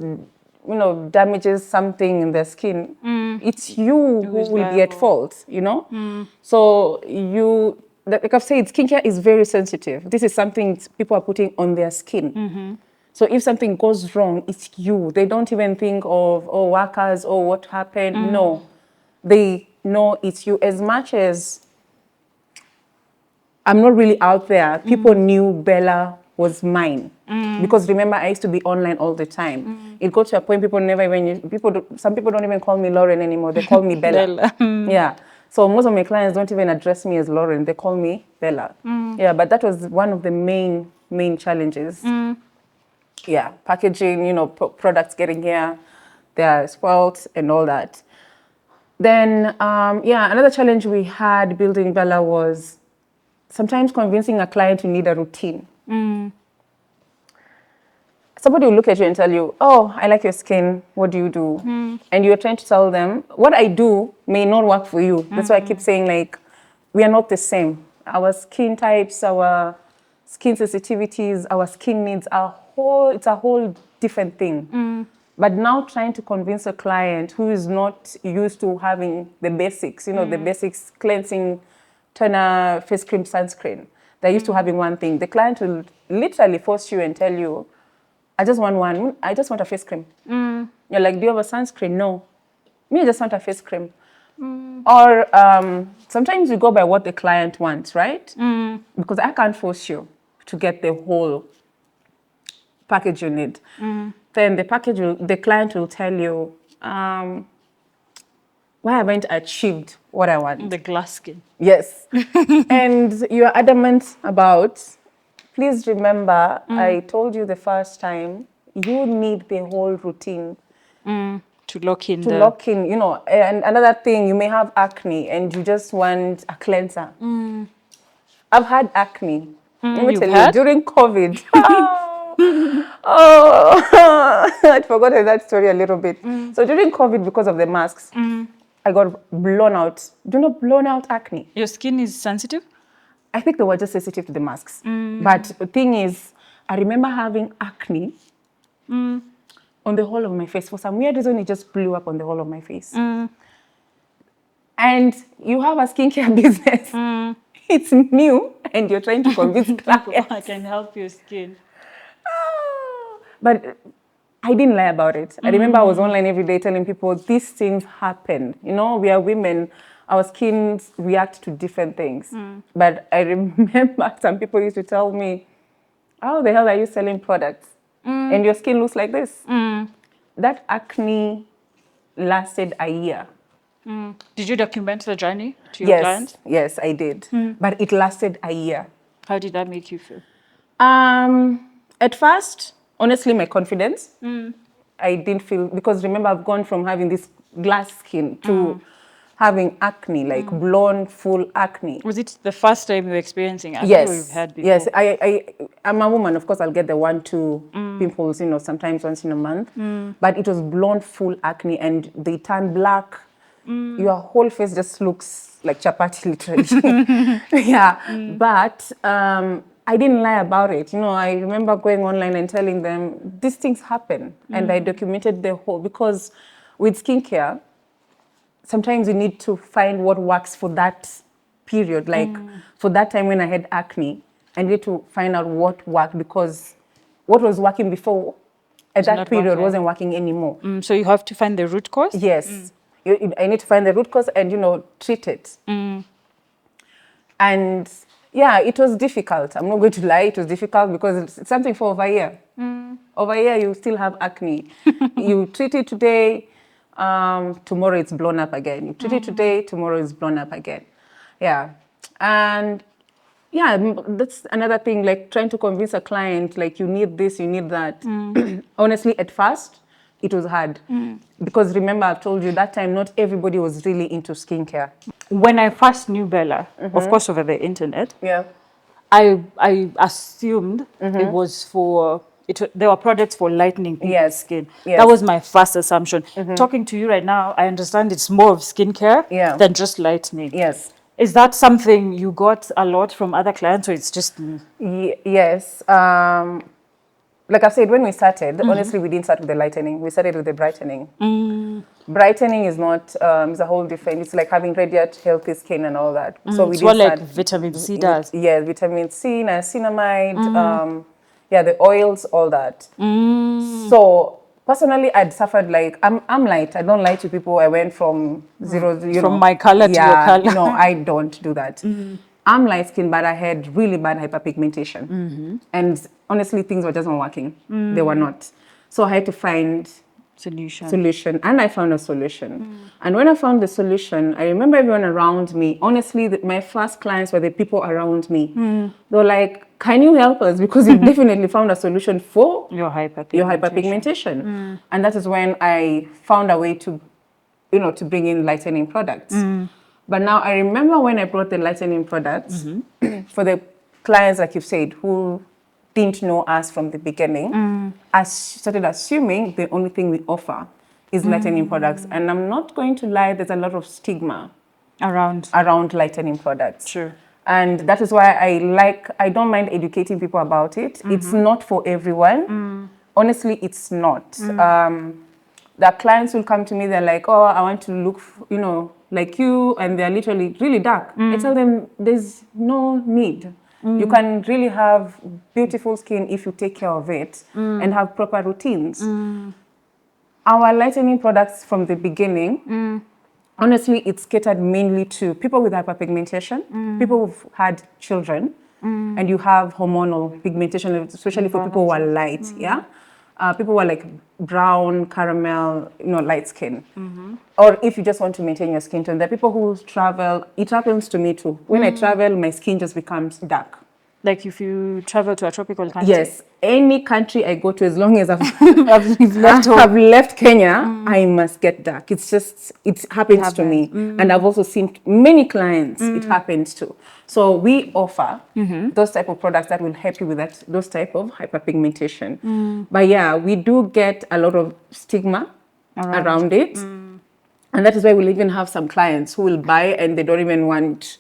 Speaker 2: damages something in their skin, it's you who will be at fault, So like I've said, skincare is very sensitive. This is something people are putting on their skin. So if something goes wrong, it's you. They don't even think of, workers, what happened. No, they know it's you. As much as I'm not really out there, people knew Bella was mine. Because remember, I used to be online all the time. It got to a point some people don't even call me Lauren anymore. They call me Bella. Yeah. So most of my clients don't even address me as Lauren. They call me Bella. Yeah, but that was one of the main challenges. Yeah, packaging, products getting here, they're spoiled and all that. Then, another challenge we had building Bella was sometimes convincing a client to need a routine. Somebody will look at you and tell you, oh, I like your skin, what do you do? And you're trying to tell them, what I do may not work for you. That's why I keep saying, like, we are not the same. Our skin types, our skin sensitivities, our skin needs it's a whole different thing. But now trying to convince a client who is not used to having the basics, the basics, cleansing, toner, face cream, sunscreen. They're used to having one thing. The client will literally force you and tell you, I just want one. I just want a face cream. You're like, do you have a sunscreen? No. Me, I just want a face cream. Or sometimes you go by what the client wants, right? Because I can't force you to get the whole package you need. Then the client will tell you, why haven't I achieved what I want?
Speaker 1: The glass skin.
Speaker 2: Yes. And you're adamant about, please remember, I told you the first time, you need the whole routine.
Speaker 1: To lock in.
Speaker 2: And another thing, you may have acne and you just want a cleanser. I've had acne. Let me tell you, during COVID. I'd forgotten that story a little bit. So during COVID, because of the masks, I got blown out. Do you know blown out acne?
Speaker 1: Your skin is sensitive?
Speaker 2: I think they were just sensitive to the masks. But the thing is, I remember having acne on the whole of my face. For some weird reason, it just blew up on the whole of my face. And you have a skincare business. It's new, and you're trying to convince clients.
Speaker 1: I can help your skin.
Speaker 2: But I didn't lie about it. I remember I was online every day telling people these things happen. You know, we are women. Our skins react to different things. But I remember some people used to tell me, how the hell are you selling products? And your skin looks like this. That acne lasted a year.
Speaker 1: Did you document the journey to your clients?
Speaker 2: Yes, I did. But it lasted a year.
Speaker 1: How did that make you feel?
Speaker 2: At first, honestly, my confidence, I didn't feel, because remember, I've gone from having this glass skin to having acne, like blonde, full acne.
Speaker 1: Was it the first time you were experiencing acne or you've had before?
Speaker 2: Yes. I'm a woman, of course, I'll get the 1-2 pimples, you know, sometimes once in a month. But it was blonde, full acne, and they turn black. Your whole face just looks like chapati, literally. But I didn't lie about it. You know, I remember going online and telling them these things happen, and I documented the whole, because with skincare, sometimes you need to find what works for that period. Like for that time when I had acne, I needed to find out what worked, because what was working before at that period wasn't working anymore.
Speaker 1: So you have to find the root cause?
Speaker 2: Yes. I need to find the root cause and, you know, treat it. And yeah, it was difficult. I'm not going to lie, it was difficult, because it's something for over a year. Over a year, you still have acne. You treat it today, tomorrow it's blown up again. You treat it today, tomorrow it's blown up again. Yeah. And yeah, that's another thing, like trying to convince a client, like, you need this, you need that. Honestly, at first, it was hard. Because remember, I've told you that time, not everybody was really into skincare.
Speaker 1: When I first knew Bella, of course, over the internet, I assumed it was for, there were products for lightening people's skin. That was my first assumption. Talking to you right now, I understand it's more of skincare than just lightening.
Speaker 2: Yes.
Speaker 1: Is that something you got a lot from other clients, or it's just me?
Speaker 2: Yes. Like I said, when we started, honestly, we didn't start with the lightening. We started with the brightening. Brightening is not, it's a whole different, it's like having radiant, healthy skin and all that. So we
Speaker 1: it's what like vitamin C does.
Speaker 2: Yeah, vitamin C, niacinamide, the oils, all that. So personally, I'd suffered, like, I'm light. I don't lie to people. I went from zero,
Speaker 1: from my color to your color.
Speaker 2: No, I don't do that. I'm light skinned, but I had really bad hyperpigmentation. And honestly, things were just not working. They were not. So I had to find solution. And I found a solution. And when I found the solution, I remember everyone around me. Honestly, my first clients were the people around me. They were like, can you help us? Because you definitely found a solution for your hyperpigmentation. And that is when I found a way to, you know, to bring in lightening products. But now I remember when I brought the lightening products for the clients, like you've said, who didn't know us from the beginning, I started assuming the only thing we offer is lightening products. And I'm not going to lie, there's a lot of stigma around lightening products.
Speaker 1: Sure.
Speaker 2: And that is why I don't mind educating people about it. It's not for everyone. Honestly, it's not. The clients will come to me, they're like, oh, I want to look, you know, like you, and they're literally really dark. I tell them there's no need. You can really have beautiful skin if you take care of it and have proper routines. Our lightening products from the beginning, honestly, it's catered mainly to people with hyperpigmentation, people who've had children, and you have hormonal pigmentation, especially for people who are light, people who are like brown, caramel, you know, light skin. Or if you just want to maintain your skin tone. There are people who travel, it happens to me too. When I travel, my skin just becomes dark.
Speaker 1: Like if you travel to a tropical country?
Speaker 2: Yes, any country I go to, as long as I've left Kenya, I must get dark. It's just, it happens to me. And I've also seen many clients it happens to. So we offer those type of products that will help you with that, those type of hyperpigmentation. But yeah, we do get a lot of stigma around it. And that is why we'll even have some clients who will buy and they don't even want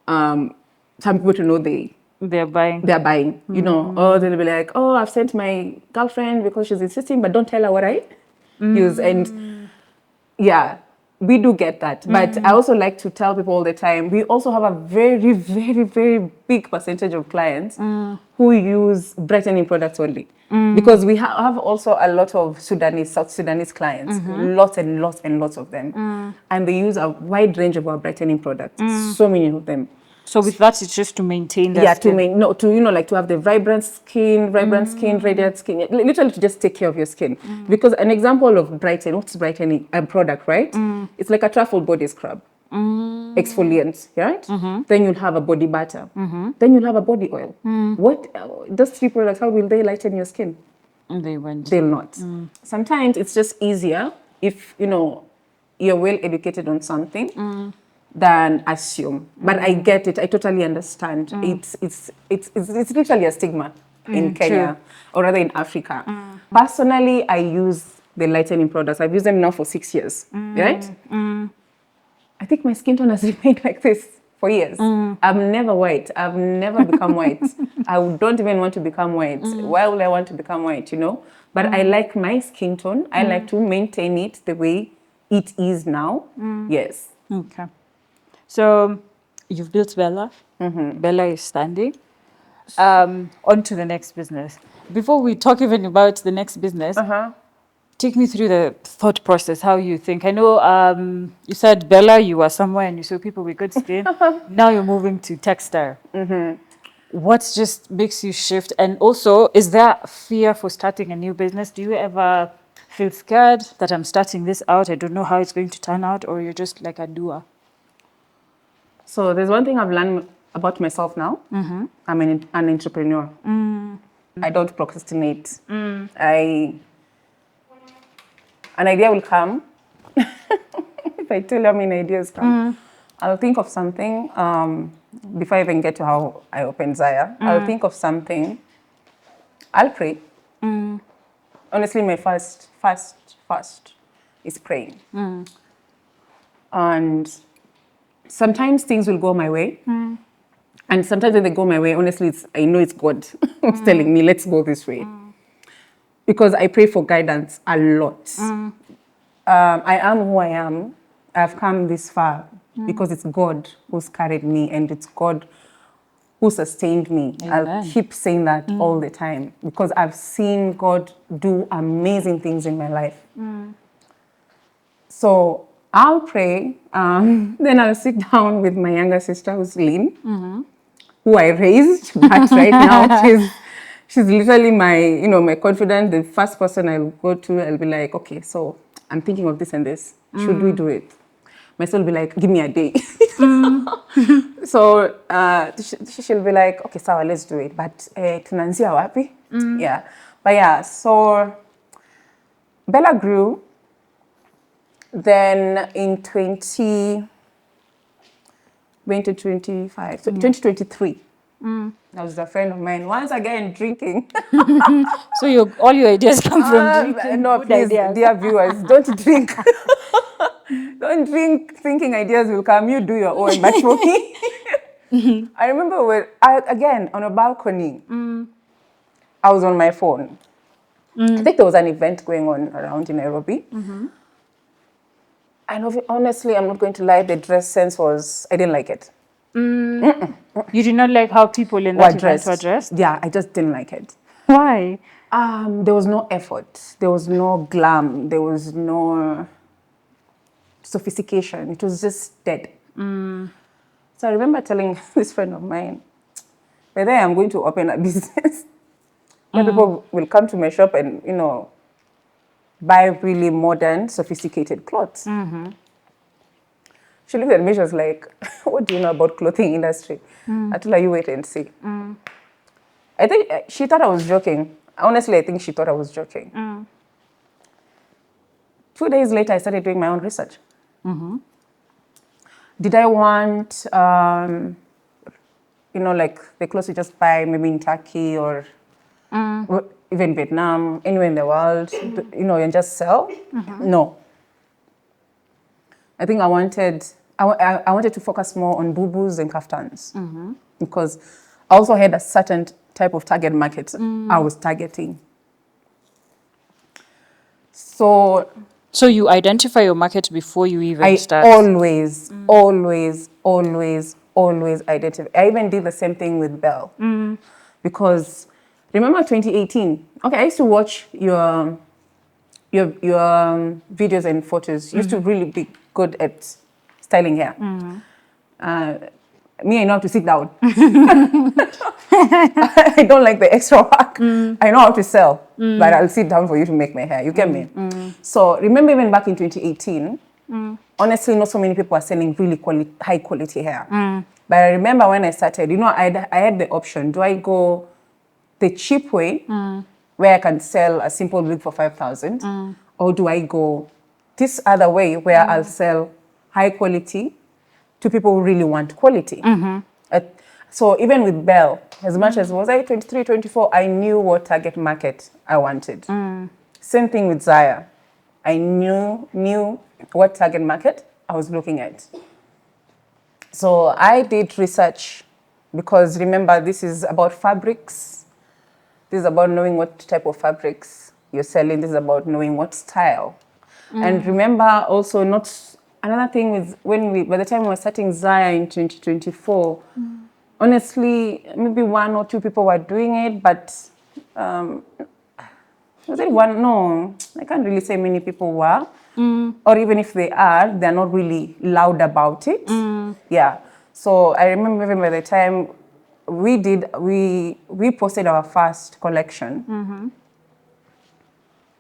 Speaker 2: some people to know they
Speaker 1: They're buying.
Speaker 2: they're buying, you know, or they'll be like, oh, I've sent my girlfriend because she's insisting, but don't tell her what I use. And yeah, we do get that. But I also like to tell people all the time, we also have a very, very, very big percentage of clients who use brightening products only. Because we have also a lot of South Sudanese clients, lots and lots and lots of them. And they use a wide range of our brightening products, so many of them.
Speaker 1: So with that, it's just to maintain that
Speaker 2: Yeah,
Speaker 1: skin.
Speaker 2: to have the vibrant skin, radiant skin, literally to just take care of your skin. Because an example of brightening, what's brightening? A product, right? It's like a truffle body scrub, exfoliant, right? Then you'll have a body butter, then you'll have a body oil. What those three products? How will they lighten your skin?
Speaker 1: They went.
Speaker 2: They'll not. Sometimes it's just easier if you're well educated on something than assume. But I get it. I totally understand. It's literally a stigma in Kenya, or rather in Africa. Personally, I use the lightening products. I've used them now for 6 years, right? I think my skin tone has remained like this for years. I'm never white. I've never become white. I don't even want to become white. Why would I want to become white, But I like my skin tone. I like to maintain it the way it is now. Yes.
Speaker 1: Okay. So you've built Bella. Bella is standing. On to the next business. Before we talk even about the next business, take me through the thought process, how you think. I know you said Bella, you were somewhere and you saw people with good skin. Now you're moving to textile. What just makes you shift? And also, is there fear for starting a new business? Do you ever feel scared that I'm starting this out, I don't know how it's going to turn out, or you're just like a doer?
Speaker 2: So there's one thing I've learned about myself now. I'm an entrepreneur. I don't procrastinate. An idea will come. If I tell you how many ideas come, I'll think of something before I even get to how I open Zaya. I'll think of something. I'll pray. Honestly, my first is praying. And sometimes things will go my way. And sometimes when they go my way, honestly, I know it's God who's telling me, let's go this way. Because I pray for guidance a lot. I am who I am. I've come this far because it's God who's carried me and it's God who sustained me.
Speaker 1: Amen.
Speaker 2: I'll keep saying that all the time because I've seen God do amazing things in my life. So I'll pray, then I'll sit down with my younger sister who's Lynn, who I raised, but right now she's literally my confidant, the first person I'll go to. I'll be like, okay, so I'm thinking of this and this. Should we do it? My son will be like, give me a day. So she'll be like, okay, sawa, let's do it. But tunaanzia wapi? Yeah. But yeah, so Bella grew. Then in 2025, so 2023, I was a friend of mine, once again drinking.
Speaker 1: So all your ideas come from drinking?
Speaker 2: No, please,
Speaker 1: ideas.
Speaker 2: dear viewers, don't drink. Don't drink thinking ideas will come. You do your own. But for me, I remember again, on a balcony, I was on my phone. I think there was an event going on around in Nairobi. And honestly, I'm not going to lie, the dress sense I didn't like it.
Speaker 1: You did not like how people in that event were dressed?
Speaker 2: Yeah, I just didn't like it.
Speaker 1: Why?
Speaker 2: There was no effort. There was no glam. There was no sophistication. It was just dead. So I remember telling this friend of mine, by the way, I'm going to open a business where people will come to my shop and, buy really modern, sophisticated clothes. She looked at me, she was like, what do you know about clothing industry? I told her, you wait and see. I think she thought I was joking. Honestly, I think she thought I was joking. 2 days later, I started doing my own research. Did I want, like the clothes you just buy maybe in Turkey or even Vietnam, anywhere in the world, and just sell? No. I think I wanted to focus more on boo-boos and kaftans because I also had a certain type of target market I was targeting. So
Speaker 1: So you identify your market before you even
Speaker 2: I
Speaker 1: start.
Speaker 2: always identify. I even did the same thing with Bell. Because remember 2018? Okay, I used to watch your videos and photos. You used to really be good at styling hair. Me, I know how to sit down. I don't like the extra work. I know how to sell, but I'll sit down for you to make my hair. You get me? So remember, even back in 2018, honestly, not so many people are selling really high quality hair. But I remember when I started, I had the option. Do I go the cheap way, where I can sell a simple wig for 5,000, or do I go this other way where I'll sell high quality to people who really want quality? So even with Bell, as much as was I 23, 24, I knew what target market I wanted. Same thing with Zaya. I knew what target market I was looking at. So I did research because remember, this is about fabrics. This is about knowing what type of fabrics you're selling. This is about knowing what style. And remember also another thing is by the time we were starting Zaya in 2024, honestly, maybe one or two people were doing it, but was it one? No, I can't really say many people were. Or even if they are, they're not really loud about it. Yeah. So I remember even by the time we posted our first collection,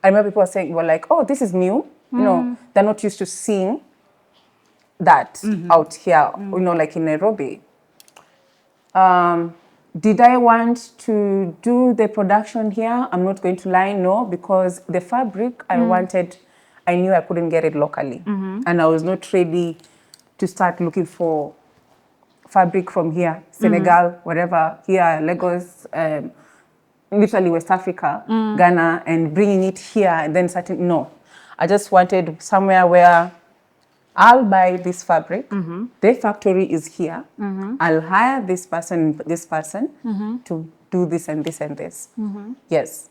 Speaker 2: I remember people were like, oh, this is new. They're not used to seeing that out here, like in Nairobi. Did I want to do the production here? I'm not going to lie, no, because the fabric I wanted, I knew I couldn't get it locally. And I was not ready to start looking for fabric from here, Senegal, wherever, here, Lagos, literally West Africa, Ghana, and bringing it here and then starting, no. I just wanted somewhere where I'll buy this fabric, their factory is here, I'll hire this person to do this and this and this. Yes.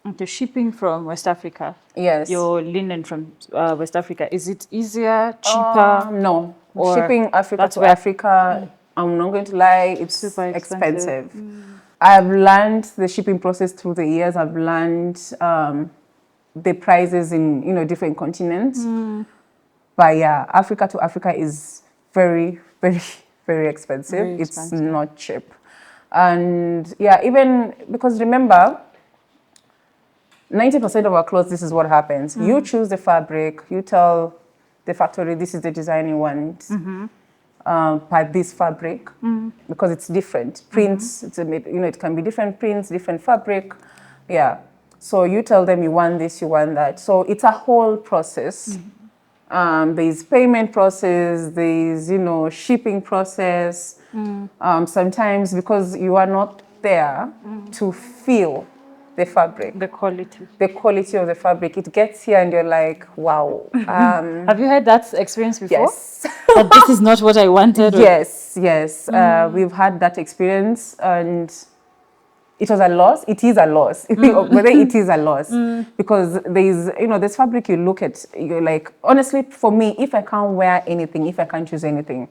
Speaker 1: Okay, shipping from West Africa.
Speaker 2: Yes.
Speaker 1: Your linen from West Africa. Is it easier, cheaper?
Speaker 2: No.
Speaker 1: Or
Speaker 2: shipping Africa
Speaker 1: that's
Speaker 2: to
Speaker 1: where-
Speaker 2: Africa, I'm not going to lie, it's
Speaker 1: Super
Speaker 2: expensive. I've learned the shipping process through the years. I've learned the prices in different continents. But yeah, Africa to Africa is very, very, very expensive.
Speaker 1: Very
Speaker 2: It's
Speaker 1: expensive.
Speaker 2: not cheap. And yeah, even because remember, 90% of our clothes, this is what happens. You choose the fabric, you tell the factory, this is the design you want, by this fabric, because it's different. Prints, it can be different prints, different fabric. Yeah. So you tell them you want this, you want that. So it's a whole process. There's payment process, there's, shipping process. Sometimes because you are not there to feel the fabric,
Speaker 1: The quality.
Speaker 2: the quality of the fabric, it gets here and you're like, wow.
Speaker 1: Have you had that experience before?
Speaker 2: Yes.
Speaker 1: That this is not what I wanted? Or-
Speaker 2: Yes. We've had that experience and it was a loss. It is a loss. Whether it is a loss. Because there's fabric you look at, you're like, honestly, for me, if I can't wear anything, if I can't choose anything,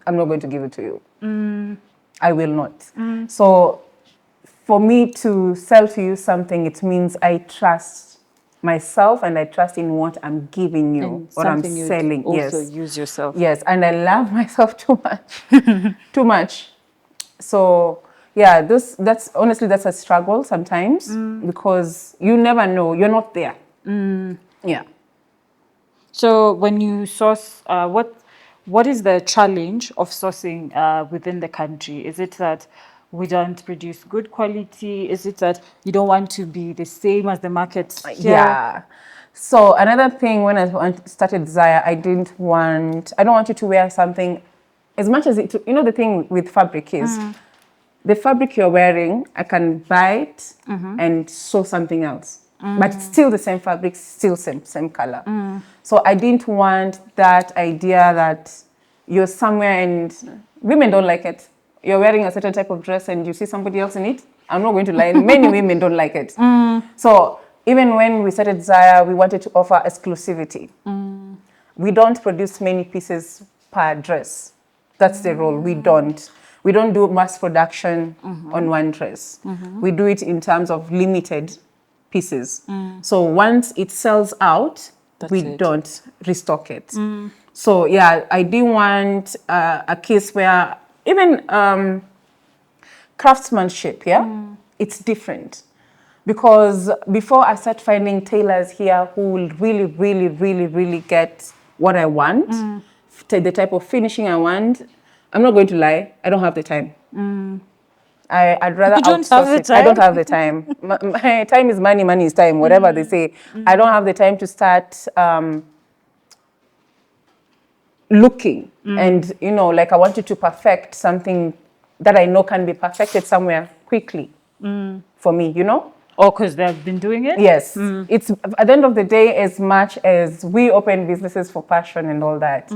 Speaker 2: I'm not going to give it to you. I will not. So for me to sell to you something, it means I trust myself and I trust in what I'm giving you,
Speaker 1: And
Speaker 2: what I'm
Speaker 1: something you'd
Speaker 2: selling.
Speaker 1: also
Speaker 2: Yes.
Speaker 1: use yourself.
Speaker 2: Yes, and I love myself too much. Too much. So yeah, that's a struggle sometimes because you never know, you're not there. Yeah.
Speaker 1: So when you source, what is the challenge of sourcing within the country? Is it that we don't produce good quality? Is it that you don't want to be the same as the market here?
Speaker 2: Yeah. So another thing, when I started Zaya, I don't want you to wear something as much as the thing with fabric is the fabric you're wearing, I can buy it and sew something else. But it's still the same fabric, still same color. So I didn't want that idea that you're somewhere and women don't like it. you're wearing a certain type of dress and you see somebody else in it, I'm not going to lie, many women don't like it. So even when we started Zaya, we wanted to offer exclusivity. We don't produce many pieces per dress. That's the rule. We don't do mass production on one dress. We do it in terms of limited pieces. So once it sells out, we don't restock it. So yeah, I do want a case where even craftsmanship, it's different. Because before I start finding tailors here who will really get what I want, the type of finishing I want, I'm not going to lie, I don't have the time. I'd rather outsource it. I don't have the time. My time is money, money is time, whatever they say. I don't have the time to start looking. And, you know, like I wanted to perfect something that I know can be perfected somewhere quickly for me, you know?
Speaker 1: Or because they've been doing it?
Speaker 2: Yes. It's at the end of the day, as much as we open businesses for passion and all that,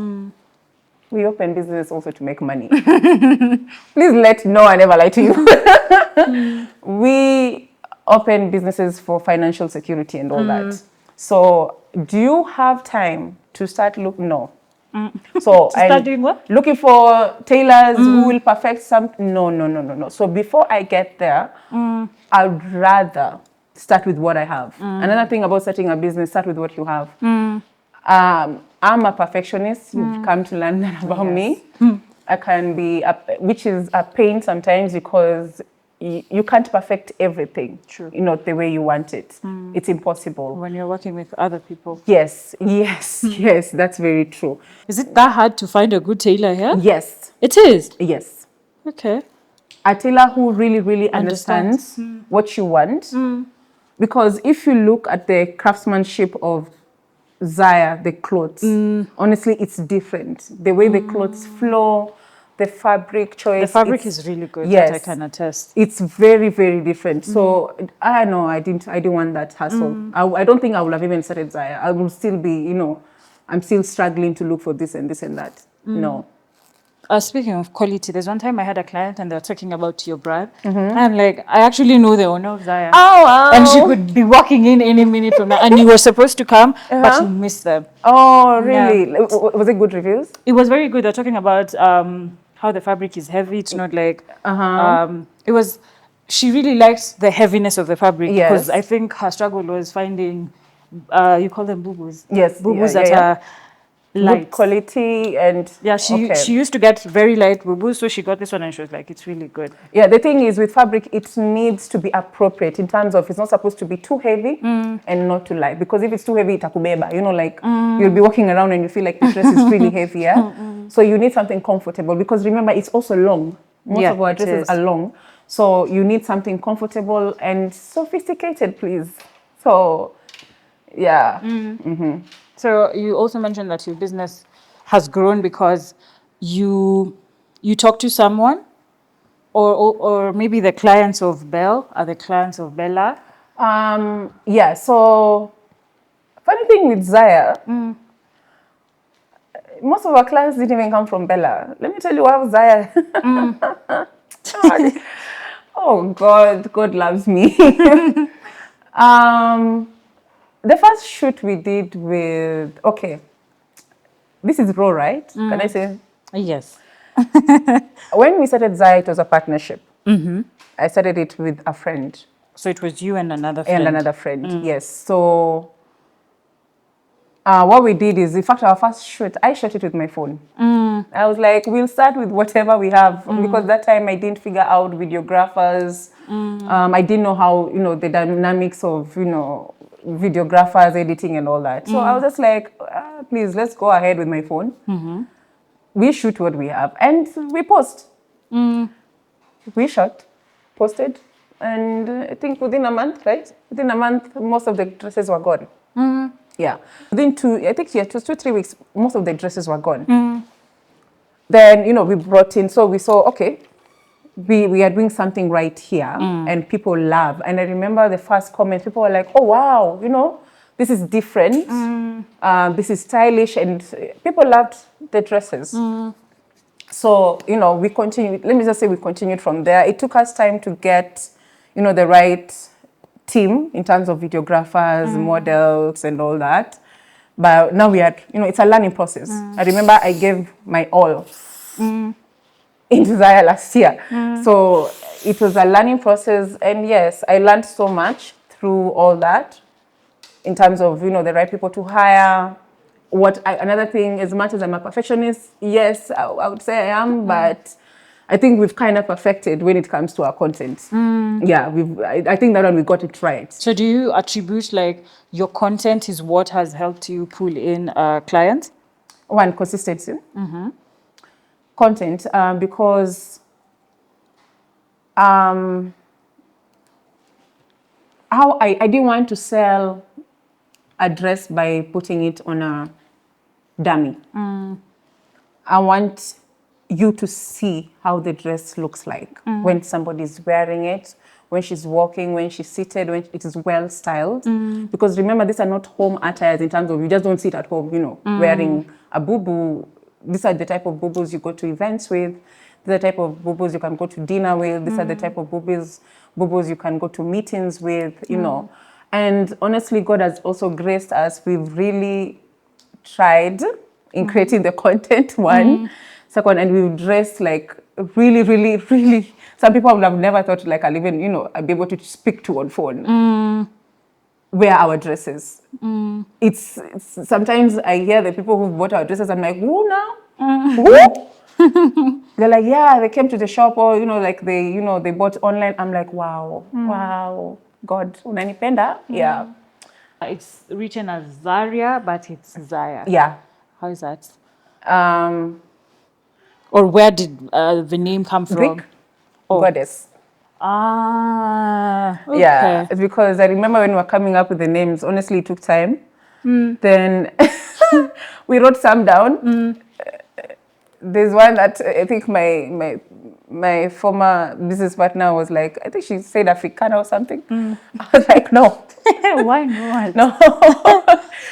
Speaker 2: we open businesses also to make money. Please let no one ever lie to you. We open businesses for financial security and all that. So do you have time to start looking? No. So
Speaker 1: start doing what?
Speaker 2: Looking for tailors who will perfect something. No. So before I get there, I'd rather start with what I have. Another thing about starting a business, start with what you have. I'm a perfectionist. You've come to learn that about me. I can be, which is a pain sometimes because you can't perfect everything, you know, the way you want it. It's impossible.
Speaker 1: When you're working with other people.
Speaker 2: Yes, that's very true.
Speaker 1: Is it that hard to find a good tailor here?
Speaker 2: Yes.
Speaker 1: It is?
Speaker 2: Yes.
Speaker 1: Okay.
Speaker 2: A tailor who really understands what you want. Because if you look at the craftsmanship of Zaya, the clothes, honestly, it's different. The way the clothes flow, the fabric choice.
Speaker 1: The fabric is really good.
Speaker 2: Yes,
Speaker 1: that I can attest.
Speaker 2: It's very different. So I know I didn't want that hassle. I don't think I would have even started Zaya. I will still be, you know, I'm still struggling to look for this and that. No.
Speaker 1: Speaking of quality, there's one time I had a client and they were talking about your brand. I'm like, I actually know the owner of Zaya.
Speaker 2: Oh, wow.
Speaker 1: And she could be walking in any minute from now. And you were supposed to come, but you missed them.
Speaker 2: Oh, really? Yeah. Was it good reviews?
Speaker 1: It was very good. They're talking about how the fabric is heavy. It's not like... it was... She really liked the heaviness of the fabric. Because I think her struggle was finding... you call them boo-boos.
Speaker 2: Yes.
Speaker 1: Boo-boos that are... light
Speaker 2: good quality and
Speaker 1: she used to get very light boo-boos, so she got this one and she was like, it's really good.
Speaker 2: Yeah, the thing is with fabric, it needs to be appropriate in terms of it's not supposed to be too heavy and not too light, because if it's too heavy, itakubeba, you know, like you'll be walking around and you feel like the dress is really heavy. So you need something comfortable, because remember, it's also long. Most of our dresses are long, so you need something comfortable and sophisticated, please. So yeah.
Speaker 1: So you also mentioned that your business has grown because you talk to someone, or maybe the clients of Belle are the clients of Bella.
Speaker 2: Yeah. So funny thing with Zaya, most of our clients didn't even come from Bella. Let me tell you how Zaya. Oh God loves me. The first shoot we did with, this is raw, right? Can I say?
Speaker 1: Yes.
Speaker 2: When we started Zaya, it was a partnership. I started it with a friend.
Speaker 1: So it was you and another friend?
Speaker 2: Yes. So what we did is, in fact, our first shoot, I shot it with my phone. I was like, we'll start with whatever we have, because that time I didn't figure out videographers. I didn't know how, you know, the dynamics of, you know, videographers, editing and all that. So I was just like, please, let's go ahead with my phone. We shoot what we have and we post. We shot, posted, and I think within a month, right? Within a month, most of the dresses were gone. Yeah. Within 2-3 weeks, most of the dresses were gone. Then, you know, we brought in, so we saw, we are doing something right here and people love. And I remember the first comments, people were like, oh, wow, you know, this is different. This is stylish, and people loved the dresses. So, we continued, let me just say we continued from there. It took us time to get, the right team in terms of videographers, models, and all that. But now we are, it's a learning process. I remember I gave my all into Zaya last year. So it was a learning process. And yes, I learned so much through all that in terms of, the right people to hire. Another thing, as much as I'm a perfectionist, yes, I would say I am, but I think we've kind of perfected when it comes to our content. Yeah, I think that one we got it right.
Speaker 1: So do you attribute like your content is what has helped you pull in clients?
Speaker 2: One, consistency. Content, because how I didn't want to sell a dress by putting it on a dummy. I want you to see how the dress looks like when somebody's wearing it, when she's walking, when she's seated, when it is well styled. Because remember, these are not home attires in terms of you just don't sit at home, wearing a boo-boo. These are the type of boo-boos you go to events with. These are the type of boo-boos you can go to dinner with. These are the type of boo-boos you can go to meetings with, And honestly, God has also graced us. We've really tried in creating the content, one. Second, and we've dressed like really, really, really. Some people would have never thought like I'll even, I'll be able to speak to on phone. Wear our dresses. It's sometimes I hear the people who bought our dresses. I'm like, who now? Who? They're like, yeah, they came to the shop, or like they bought online. I'm like, wow, wow, God, unanipenda, yeah.
Speaker 1: It's written as Zaria, but it's Zaya.
Speaker 2: Yeah.
Speaker 1: How is that? Or where did the name come from?
Speaker 2: Greek, goddess.
Speaker 1: Okay.
Speaker 2: Yeah, it's because I remember when we were coming up with the names, honestly, it took time. Then we wrote some down. There's one that I think my former business partner was like, I think she said Africana or something. I was like, no.
Speaker 1: Why not?
Speaker 2: No.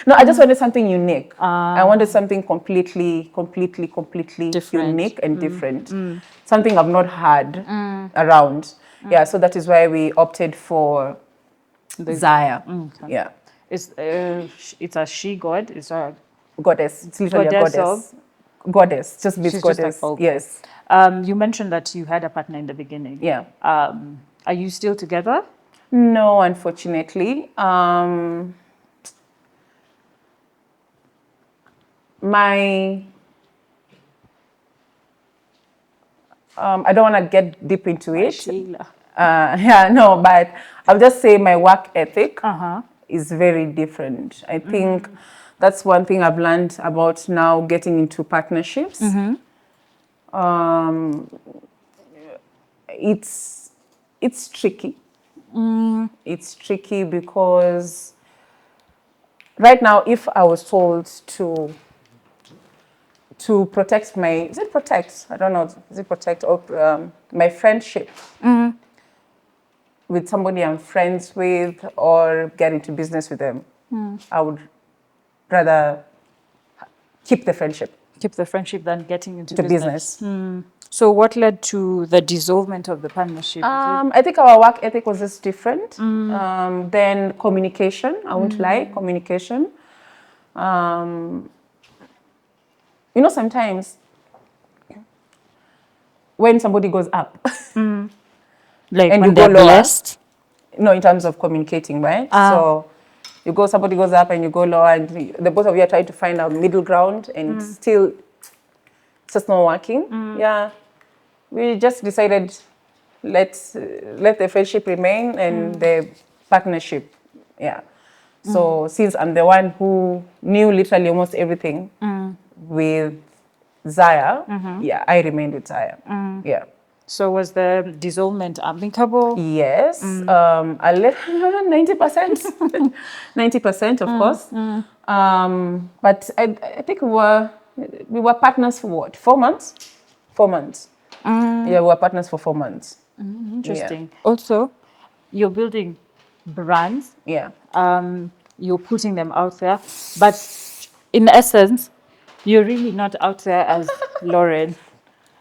Speaker 2: No, I just wanted something unique. I wanted something completely
Speaker 1: Different.
Speaker 2: unique and different. Something I've not had around. Yeah, so that is why we opted for Zaya.
Speaker 1: Okay.
Speaker 2: Yeah.
Speaker 1: It's a she god. It's a
Speaker 2: Goddess. It's literally a goddess. Goddess. Just means
Speaker 1: she's
Speaker 2: goddess.
Speaker 1: just like, okay.
Speaker 2: Yes.
Speaker 1: You mentioned that you had a partner in the beginning.
Speaker 2: Yeah.
Speaker 1: Are you still together?
Speaker 2: No, unfortunately. I don't want to get deep into it.
Speaker 1: Sheila.
Speaker 2: Yeah, no, but I'll just say my work ethic is very different. I think that's one thing I've learned about now getting into partnerships. It's tricky. It's tricky because right now, if I was told to protect is it protect? I don't know. Is it protect or my friendship with somebody I'm friends with or get into business with them? I would rather keep the friendship.
Speaker 1: Keep the friendship than getting into
Speaker 2: To
Speaker 1: business.
Speaker 2: business.
Speaker 1: So what led to the dissolvement of the partnership?
Speaker 2: I think our work ethic was just different. Then communication, I won't lie, communication. Sometimes when somebody goes up,
Speaker 1: Like
Speaker 2: and
Speaker 1: when
Speaker 2: you go
Speaker 1: they're
Speaker 2: lower,
Speaker 1: blessed?
Speaker 2: no, in terms of communicating, right? So somebody goes up and you go lower, and the both of you are trying to find a middle ground, and still it's just not working. Yeah, we just decided let the friendship remain and the partnership. Yeah. So since I'm the one who knew literally almost everything with Zaya, yeah, I remained with Zaya. Yeah.
Speaker 1: So was the dissolvement amicable?
Speaker 2: Yes, 90%, 90%, of course. But I think we were partners for what? 4 months? 4 months. Yeah, we were partners for 4 months.
Speaker 1: Interesting. Also, you're building brands.
Speaker 2: Yeah.
Speaker 1: You're putting them out there, but in essence, you're really not out there as Lauren.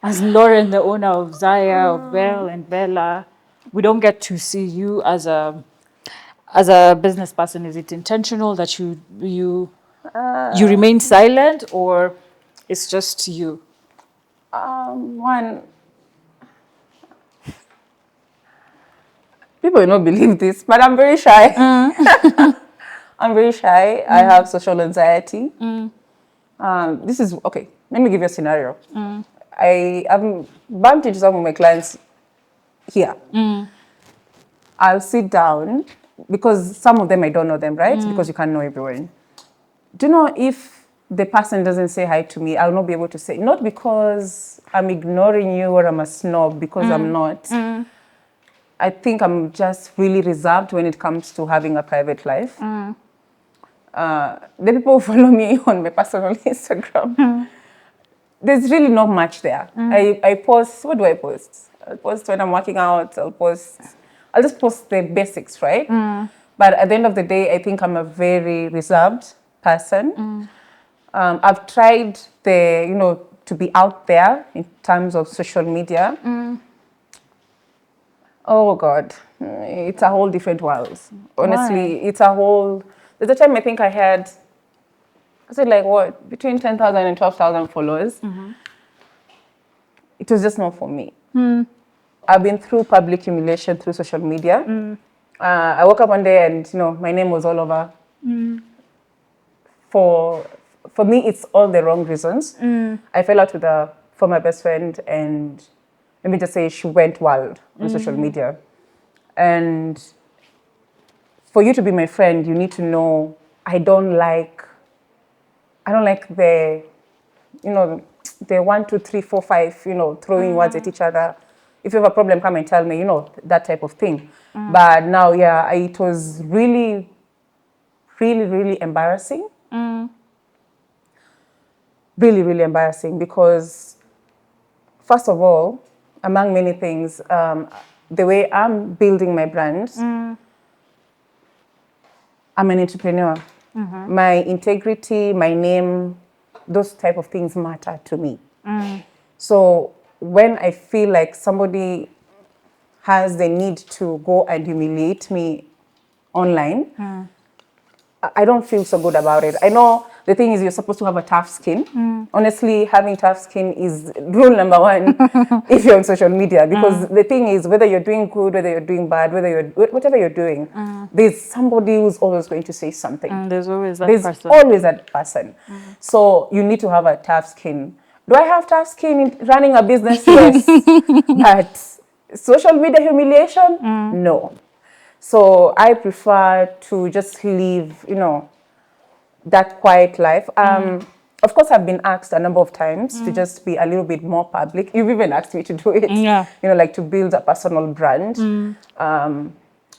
Speaker 1: as Lauren, the owner of Zaya, of Belle and Bella, we don't get to see you as a business person. Is it intentional that you remain silent, or it's just you?
Speaker 2: One, people will not believe this, but I'm very shy. I'm very shy. I have social anxiety. This is okay. Let me give you a scenario. I have bumped into some of my clients here. I'll sit down because some of them I don't know them, right? Because you can't know everyone. Do you know if the person doesn't say hi to me, I'll not be able to say, not because I'm ignoring you or I'm a snob, because I'm not. I think I'm just really reserved when it comes to having a private life. The people who follow me on my personal Instagram, there's really not much there. I post, what do I post? I'll post when I'm working out, I'll just post the basics, right? But at the end of the day, I think I'm a very reserved person. I've tried to be out there in terms of social media. Oh God, it's a whole different world. Honestly, it's a whole, there's a time I think I had, I said like what, between 10,000 and 12,000 followers. It was just not for me. I've been through public humiliation through social media. I woke up one day and my name was all over. For me, it's all the wrong reasons. I fell out with a former best friend, and let me just say she went wild on social media. And for you to be my friend, you need to know I don't like the, the 1, 2, 3, 4, 5, throwing words at each other. If you have a problem, come and tell me, that type of thing. But now, yeah, it was really, really, really embarrassing. Really, really embarrassing because, first of all, among many things, the way I'm building my brand, I'm an entrepreneur. My integrity, my name, those type of things matter to me. So when I feel like somebody has the need to go and humiliate me online, I don't feel so good about it. I know the thing is you're supposed to have a tough skin. Honestly, having tough skin is rule number one if you're on social media. Because the thing is, whether you're doing good, whether you're doing bad, whatever you're doing, there's somebody who's always going to say something.
Speaker 1: There's always that
Speaker 2: There's
Speaker 1: person.
Speaker 2: always that person. So you need to have a tough skin. Do I have tough skin in running a business? Yes. But social media humiliation? No. So I prefer to just live, that quiet life. Of course, I've been asked a number of times to just be a little bit more public. You've even asked me to do it,
Speaker 1: Yeah.
Speaker 2: like to build a personal brand.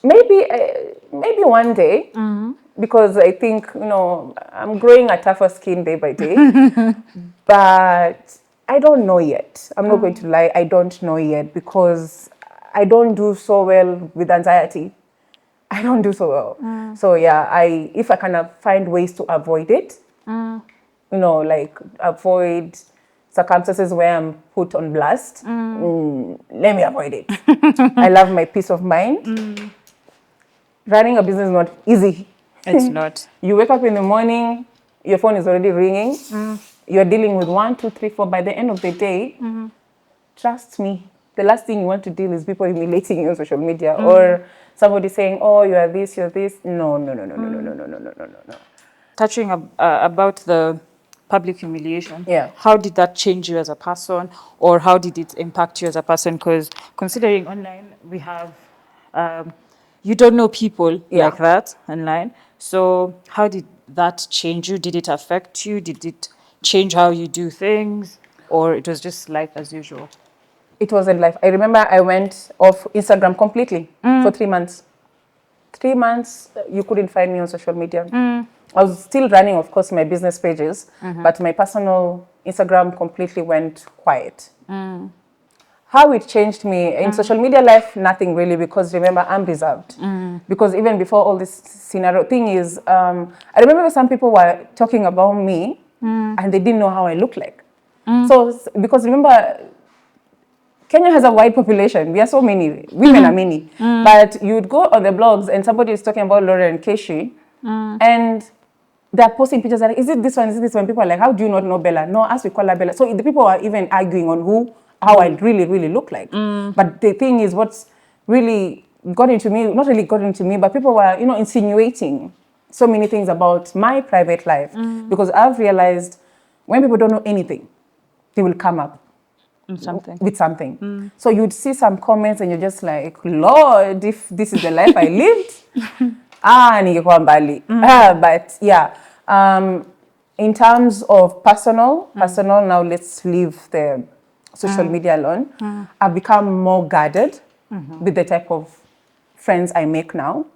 Speaker 2: Maybe one day, because I think, I'm growing a tougher skin day by day. But I don't know yet. I'm not going to lie. I don't know yet because I don't do so well with anxiety. I don't do so well. So yeah, if I can find ways to avoid it, like avoid circumstances where I'm put on blast, let me avoid it. I love my peace of mind. Running a business is not easy.
Speaker 1: It's not.
Speaker 2: You wake up in the morning, your phone is already ringing. You're dealing with 1, 2, 3, 4. By the end of the day, trust me, the last thing you want to deal is people humiliating you on social media or somebody saying, oh, you are this, you're this. No.
Speaker 1: Touching about the public humiliation,
Speaker 2: Yeah.
Speaker 1: how did that change you as a person, or how did it impact you as a person? Because considering online, we have, you don't know people like that online. So how did that change you? Did it affect you? Did it change how you do things? Or it was just life as usual?
Speaker 2: It wasn't life. I remember I went off Instagram completely for 3 months. 3 months, you couldn't find me on social media. I was still running, of course, my business pages, but my personal Instagram completely went quiet. How it changed me in social media life, nothing really, because remember, I'm reserved. Because even before all this scenario, thing is, I remember some people were talking about me and they didn't know how I look like. So, because remember, Kenya has a wide population. We are so many. Women are many. But you'd go on the blogs and somebody is talking about Lauren Keshi and they're posting pictures like, is it this one? Is it this one? People are like, how do you not know Bella? No, as we call her Bella. So the people are even arguing on how I really, really look like. But the thing is, what's really got into me, not really got into me, but people were, insinuating so many things about my private life. Because I've realized when people don't know anything, they will come up with something. So you'd see some comments and you're just like, Lord, if this is the life I lived, ningekuwa mbali. But yeah, in terms of personal, now let's leave the social media alone. I've become more guarded with the type of friends I make now.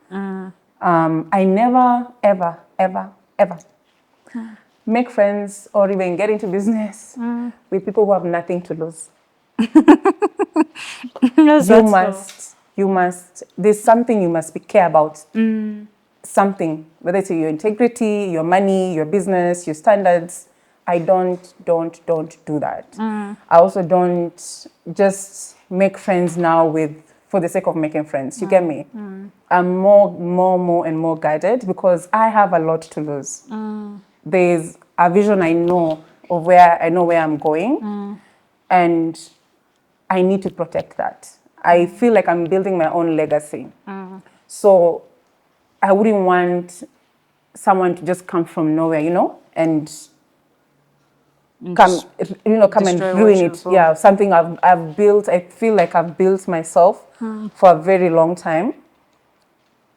Speaker 2: I never, ever, ever, ever make friends or even get into business with people who have nothing to lose. You must, there's something you must be care about. Something, whether it's your integrity, your money, your business, your standards. I don't do that. I also don't just make friends now for the sake of making friends. You get me? I'm more and more guided because I have a lot to lose. There's a vision I know where I'm going, and I need to protect that. I feel like I'm building my own legacy. So I wouldn't want someone to just come from nowhere, and come and ruin it. Yeah, something I've built. I feel like I've built myself for a very long time.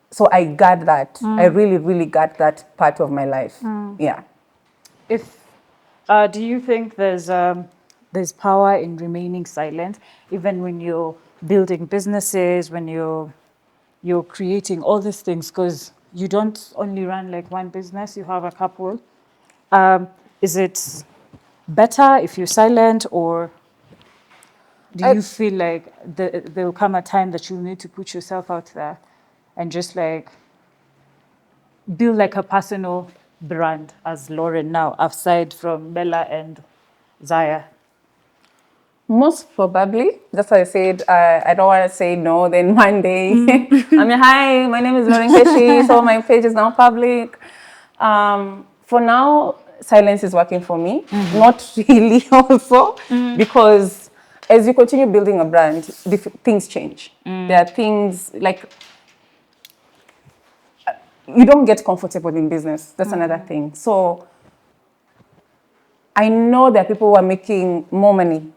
Speaker 2: So I guard that. I really, really guard that part of my life. Yeah.
Speaker 1: Do you think there's power in remaining silent, even when you're building businesses, when you're creating all these things, because you don't only run like one business, you have a couple. Is it better if you're silent, or do you feel like there will come a time that you need to put yourself out there and just like build like a personal brand as Lauren now, aside from Bella and Zaya?
Speaker 2: Most probably. That's why I said I don't want to say no. Then one day, hi, my name is Lauren Keshi, so my page is now public. For now, silence is working for me. Not really also, because as you continue building a brand, things change. There are things like you don't get comfortable in business. That's another thing. So I know there are people who are making more money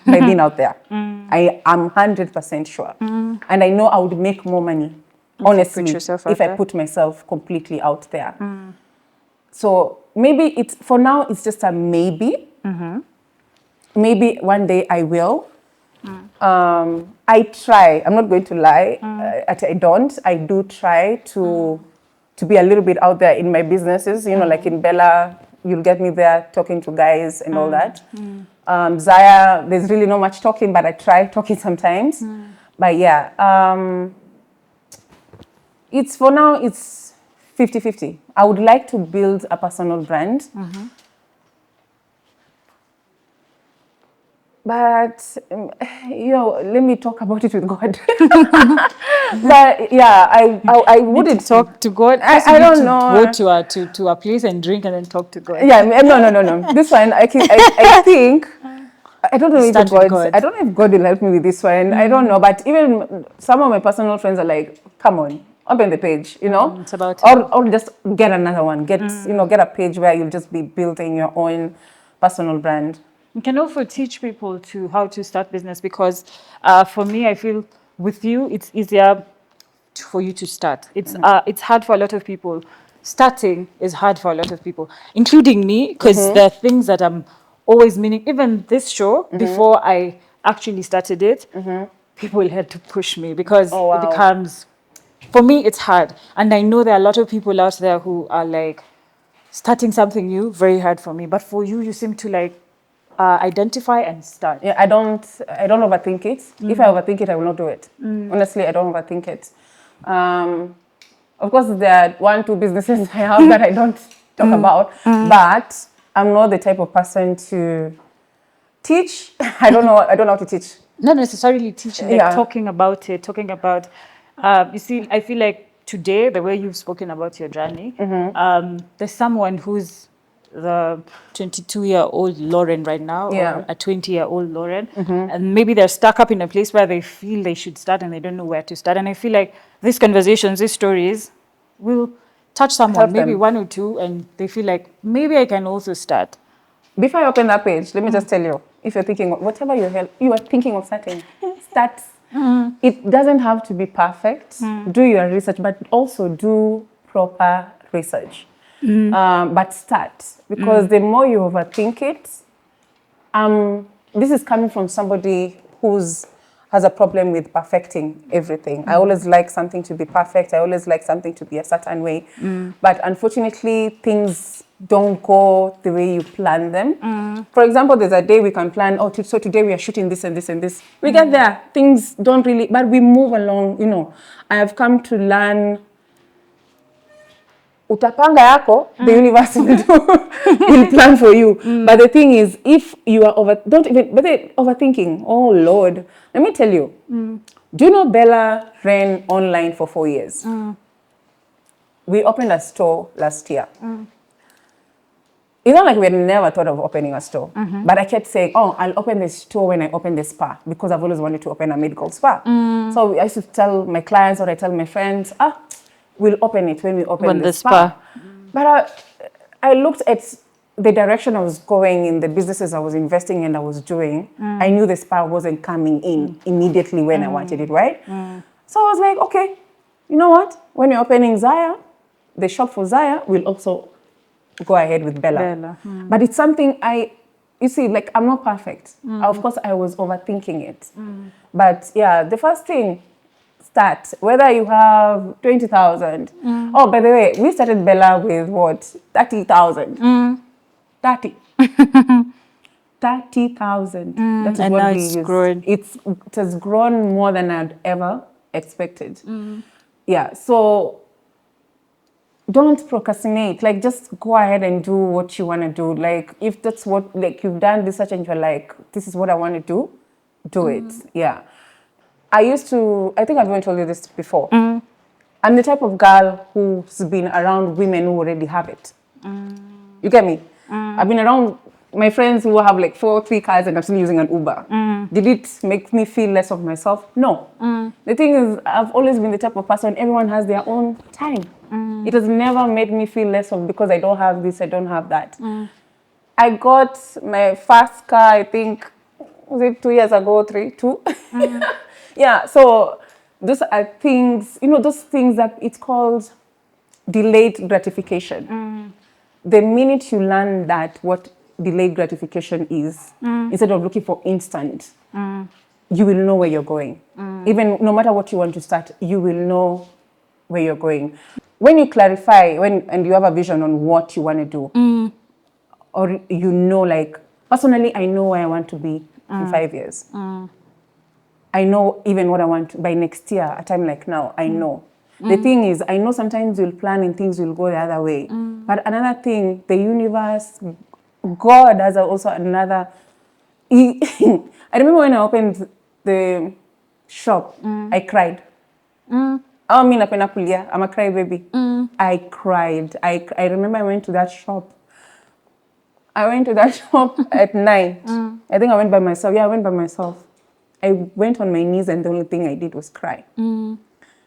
Speaker 2: by being out there. I am 100% sure. And I know I would make more money, honestly, if I put myself completely out there. So maybe for now, it's just a maybe. Maybe one day I will. I try. I'm not going to lie. I do try to be a little bit out there in my businesses. Like in Bella, you'll get me there talking to guys and all that. Zaya, there's really not much talking, but I try talking sometimes. But yeah, for now, it's 50-50. I would like to build a personal brand. But, let me talk about it with God. But yeah, I wouldn't
Speaker 1: talk to God.
Speaker 2: I don't know.
Speaker 1: Go to a place and drink and then talk to God.
Speaker 2: Yeah, no. This one, I think, I don't know if God. I don't know if God will help me with this one. I don't know. But even some of my personal friends are like, come on, open the page,
Speaker 1: It's about
Speaker 2: or just get another one. Get a page where you'll just be building your own personal brand.
Speaker 1: You can also teach people how to start business, because for me, I feel with you, it's easier for you to start. It's hard for a lot of people. Starting is hard for a lot of people, including me, because there are things that I'm always meaning. Even this show, before I actually started it, people had to push me, because it becomes, for me, it's hard. And I know there are a lot of people out there who are like, starting something new, very hard for me. But for you, you seem to like identify and start.
Speaker 2: Yeah, I don't overthink it. If I overthink it, I will not do it. Honestly, I don't overthink it. Of course, there are 1-2 businesses I have that I don't talk about, but I'm not the type of person to teach. I don't know how to teach.
Speaker 1: not necessarily teaching, like
Speaker 2: Yeah.
Speaker 1: talking about it, talking about, you see, I feel like today, the way you've spoken about your journey, there's someone who's the 22-year-old Lauren right now,
Speaker 2: Yeah.
Speaker 1: or a 20-year-old Lauren, and maybe they're stuck up in a place where they feel they should start and they don't know where to start. And I feel like these conversations, these stories will touch someone,
Speaker 2: Help
Speaker 1: maybe
Speaker 2: them.
Speaker 1: one or two, and they feel like maybe I can also start.
Speaker 2: Before I open that page, let me just tell you, if you're thinking of whatever you are thinking of starting, start. It doesn't have to be perfect. Do your research, but also do proper research. But start, because the more you overthink it, this is coming from somebody who's has a problem with perfecting everything. I always like something to be perfect. I always like something to be a certain way. But unfortunately, things don't go the way you plan them. For example, there's a day we can plan, so today we are shooting this and this and this. We get there, things don't really, but we move along, I have come to learn utapanga yako, the universe will plan for you. But the thing is, if you are overthinking, oh Lord, let me tell you, do you know Bella ran online for 4 years? We opened a store last year. It's not like we had never thought of opening a store, but I kept saying, I'll open this store when I open the spa, because I've always wanted to open a medical spa. So I used to tell my clients, or I tell my friends, we'll open it when we open the spa. But I looked at the direction I was going in, the businesses I was investing in, I was doing. I knew the spa wasn't coming in immediately when I wanted it, right? So I was like, okay, you know what? When you're opening Zaya, the shop for Zaya, will also go ahead with Bella. But it's something you see, like, I'm not perfect. Of course, I was overthinking it. But yeah, the first thing, start. Whether you have 20,000. Oh, by the way, we started Bella with what? 30,000. 30. 30,000. That is
Speaker 1: And
Speaker 2: what
Speaker 1: now
Speaker 2: we
Speaker 1: it's
Speaker 2: used.
Speaker 1: grown.
Speaker 2: It has grown more than I'd ever expected. Yeah, so don't procrastinate. Like, just go ahead and do what you want to do. Like, if that's what, like, you've done research and you're like, this is what I want to do it. Yeah. I think I've even told you this before. I'm the type of girl who's been around women who already have it. You get me? I've been around my friends who have like 3 cars and I'm still using an Uber. Did it make me feel less of myself? No. The thing is, I've always been the type of person, everyone has their own time. It has never made me feel less of because I don't have this, I don't have that. I got my first car, I think, was it 2 years ago, 2? Yeah, so those are things, those things that it's called delayed gratification. The minute you learn that what delayed gratification is, instead of looking for instant, you will know where you're going. Even no matter what you want to start, you will know where you're going. When you clarify, and you have a vision on what you want to do, or like, personally, I know where I want to be in 5 years. I know even what I want by next year, a time like now, I know. The thing is, I know sometimes you'll plan and things will go the other way. But another thing, the universe, God has also another. I remember when I opened the shop, I cried. I'm a crybaby. I cried. I remember I went to that shop. At night. I think I went by myself. Yeah, I went by myself. I went on my knees and the only thing I did was cry.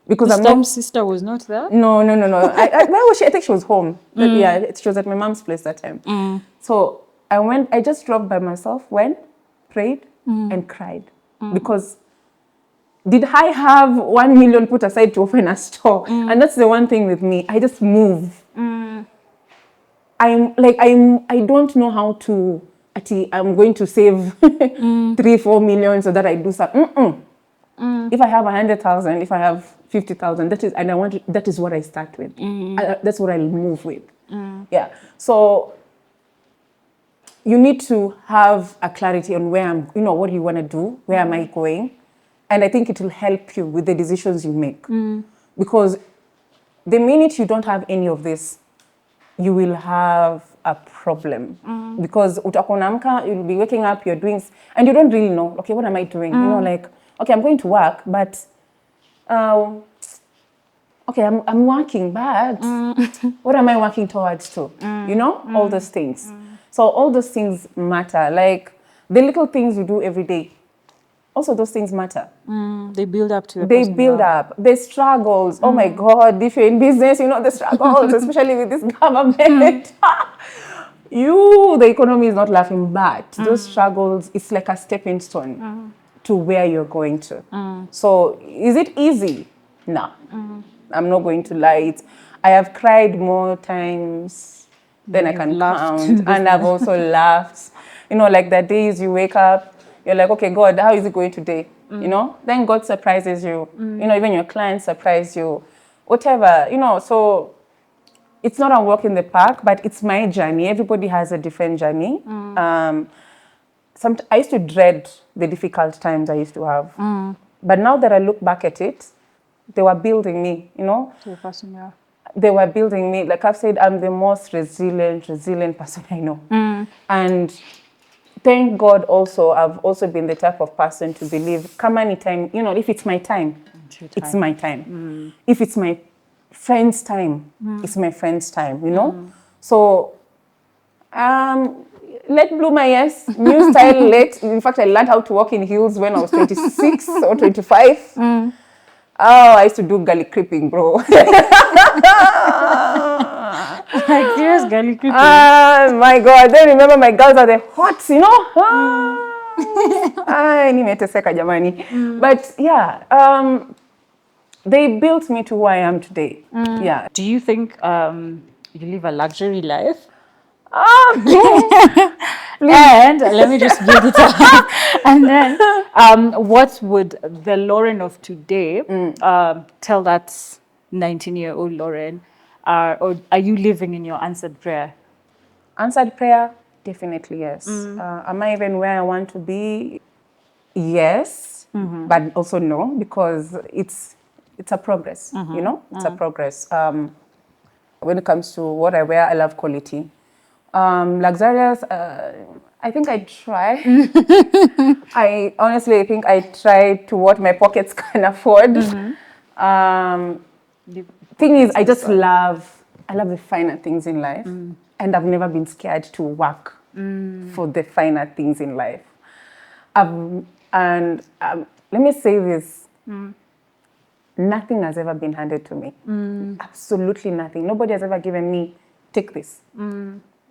Speaker 2: Because
Speaker 1: This time sister was not there?
Speaker 2: No. Where was she? I think she was home. Yeah, she was at my mom's place that time. So I just drove by myself, went, prayed, and cried. Because did I have 1 million put aside to open a store? And that's the one thing with me. I just move. I don't know how to, I'm going to save 3-4 million so that I do something. If I have 100,000, if I have 50,000, that is what I start with. That's what I'll move with. Yeah. So you need to have a clarity on where what do you want to do? Where am I going? And I think it will help you with the decisions you make. Because the minute you don't have any of this, you will have a problem because utakonamka, you'll be waking up, you're doing, and you don't really know, okay, what am I doing? You know, like, okay, I'm going to work, but, okay, I'm working, but what am I working towards to? You know, all those things. So all those things matter. Like the little things you do every day, also those things matter.
Speaker 1: They build up to the
Speaker 2: They
Speaker 1: person you
Speaker 2: build
Speaker 1: are.
Speaker 2: up. The struggles. Oh my God, if you're in business, you know the struggles, especially with this government. The economy is not laughing, but those struggles, it's like a stepping stone to where you're going to. So is it easy? No. I'm not going to lie. I have cried more times than I can count. And I've also laughed. You know, like the days you wake up, you're like, okay, God, how is it going today? You know, then God surprises you. You know, even your clients surprise you. Whatever, you know, so it's not a walk in the park, but it's my journey. Everybody has a different journey. I used to dread the difficult times I used to have. But now that I look back at it, they were building me, you know.
Speaker 1: To the person you are.
Speaker 2: They were building me. Like I've said, I'm the most resilient person I know. And thank God also, I've also been the type of person to believe, come anytime, you know, if it's my time, it's my time. If it's my friend's time, it's my friend's time, you know. So, let bloomer, yes. New style, let. In fact, I learned how to walk in heels when I was 26 or 25. Oh, I used to do gully creeping, bro.
Speaker 1: Like serious girly creeping.
Speaker 2: My God. Then remember my girls are the hot, you know. Nimeteseka jamani. But yeah, they built me to who I am today. Yeah.
Speaker 1: Do you think you live a luxury life? And let me just build it up. And then, what would the Lauren of today tell that 19-year-old Lauren? Or are you living in your answered prayer?
Speaker 2: Answered prayer, definitely yes. Am I even where I want to be? Yes, but also no, because it's a progress, you know? It's a progress. When it comes to what I wear, I love quality. Luxurious, I think I try. I honestly think I try to what my pockets can afford. Thing is, I love the finer things in life. And I've never been scared to work for the finer things in life. And let me say this. Nothing has ever been handed to me. Absolutely nothing. Nobody has ever given me, take this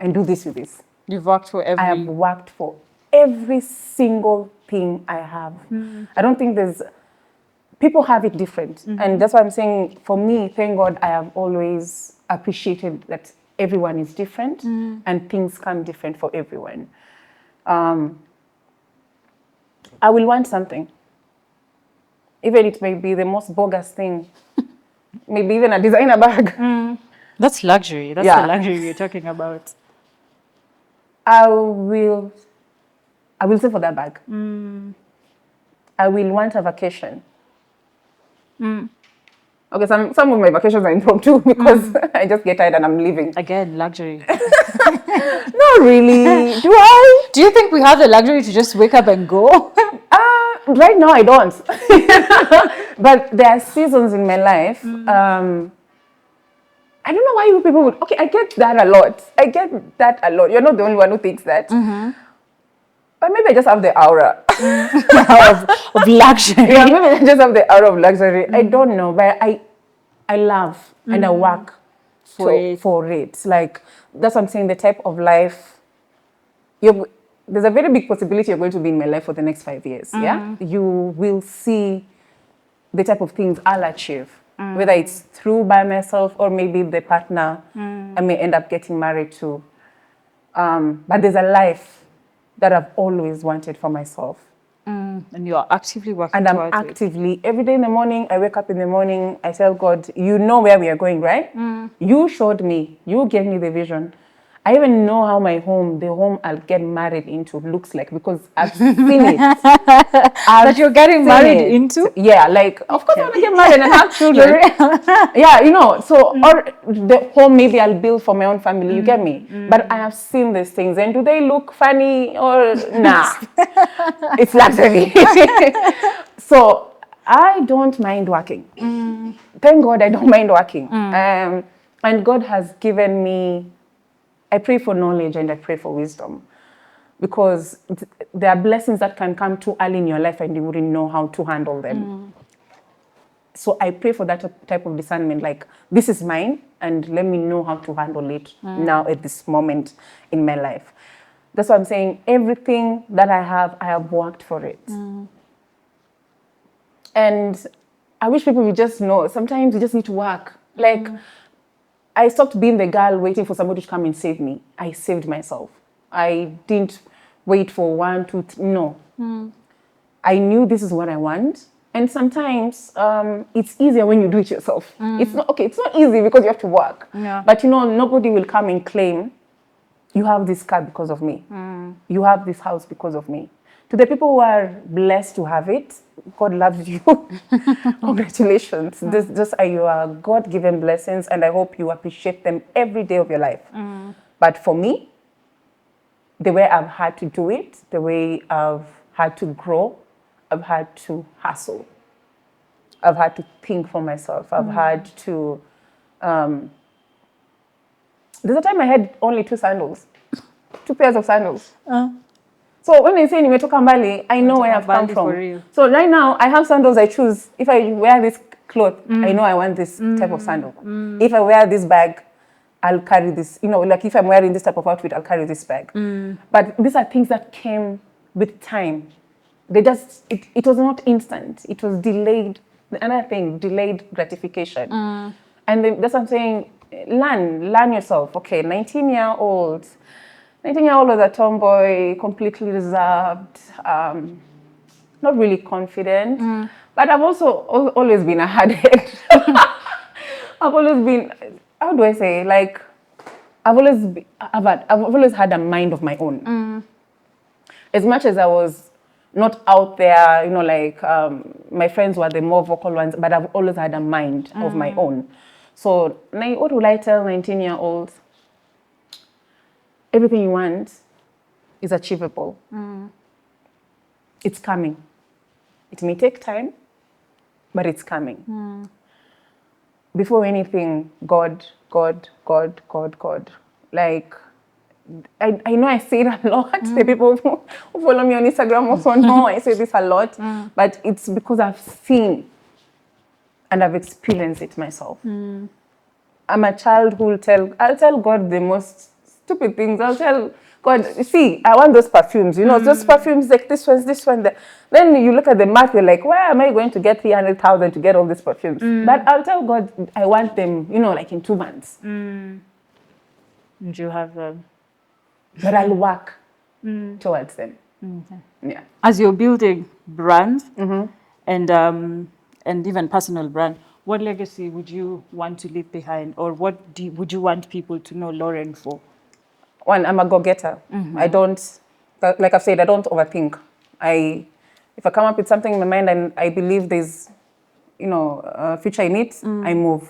Speaker 2: and do this with this.
Speaker 1: You've worked for every...
Speaker 2: I have worked for every single thing I have. I don't think people have it different. And that's why I'm saying, for me, thank God, I have always appreciated that everyone is different and things come different for everyone. I will want something. Even it may be the most bogus thing. Maybe even a designer bag.
Speaker 1: That's luxury. That's the luxury you're talking about.
Speaker 2: I will save for that bag. I will want a vacation. Okay, some of my vacations are impromptu because I just get tired and I'm leaving.
Speaker 1: Again, luxury.
Speaker 2: Not really. Do I?
Speaker 1: Do you think we have the luxury to just wake up and go?
Speaker 2: Right now, I don't. But there are seasons in my life. I don't know why you people would... Okay, I get that a lot. You're not the only one who thinks that. But maybe I just have the aura.
Speaker 1: of luxury.
Speaker 2: Yeah, maybe I just have the aura of luxury. I don't know, but I love and I work for it. Like, that's what I'm saying, the type of life... There's a very big possibility you're going to be in my life for the next 5 years. Yeah, you will see the type of things I'll achieve, whether it's through by myself or maybe the partner I may end up getting married to. But there's a life that I've always wanted for myself.
Speaker 1: And you're actively working
Speaker 2: and I'm actively, every day in the morning, I wake up in the morning, I tell God, you know where we are going, right? You showed me, you gave me the vision. I even know how the home I'll get married into looks like, because I've seen it.
Speaker 1: That you're getting
Speaker 2: seen
Speaker 1: married
Speaker 2: it.
Speaker 1: into?
Speaker 2: Yeah, like, of course I want to get married and have children.
Speaker 1: You're
Speaker 2: Yeah, you know, so, or the home maybe I'll build for my own family, you get me? But I have seen these things, and do they look funny or nah? It's luxury. So I don't mind working. Thank God I don't mind working. And God has given me, I pray for knowledge and I pray for wisdom, because there are blessings that can come too early in your life and you wouldn't know how to handle them. So I pray for that type of discernment, like, this is mine and let me know how to handle it now at this moment in my life. That's why I'm saying everything that I have worked for it. And I wish people would just know, sometimes you just need to work. Like, I stopped being the girl waiting for somebody to come and save me. I saved myself. I didn't wait for one, two, no. I knew this is what I want. And sometimes it's easier when you do it yourself. It's not easy because you have to work.
Speaker 1: Yeah.
Speaker 2: But you know, nobody will come and claim, you have this car because of me. You have this house because of me. To the people who are blessed to have it, God loves you. Congratulations. Just are your God-given blessings, and I hope you appreciate them every day of your life. But for me, the way I've had to do it, the way I've had to grow, I've had to hustle. I've had to think for myself. I've had to... there's a time I had only 2 pairs of sandals. So when they say nimetoka mbali, I know where I've come from. So right now, I have sandals I choose. If I wear this cloth, I know I want this type of sandal. If I wear this bag, I'll carry this. You know, like if I'm wearing this type of outfit, I'll carry this bag. But these are things that came with time. They just, it was not instant. It was delayed. Another thing, delayed gratification. And that's what I'm saying, learn yourself. Okay, 19-year-old was a tomboy, completely reserved, not really confident. But I've also always been a hardhead. I've always been, how do I say, like, I've always had a mind of my own. As much as I was not out there, you know, like my friends were the more vocal ones, but I've always had a mind of my own. So what will I tell 19-year-olds? Everything you want is achievable. It's coming. It may take time, but it's coming. Before anything, God. Like, I know I say it a lot. The people who follow me on Instagram also know I say this a lot. But it's because I've seen and I've experienced it myself. I'm a child who I'll tell God the most stupid things. I'll tell God, see, I want those perfumes, you know, those perfumes, like this one. Then you look at the math, you're like, where am I going to get 300,000 to get all these perfumes? But I'll tell God, I want them, you know, like in 2 months.
Speaker 1: And you have them.
Speaker 2: But I'll work towards them. Yeah.
Speaker 1: As you're building brands and even personal brand, what legacy would you want to leave behind, or what would you want people to know Lauren for?
Speaker 2: One, I'm a go-getter. I don't, like I've said, I don't overthink. If I come up with something in my mind and I believe there's, you know, a future in it, I move.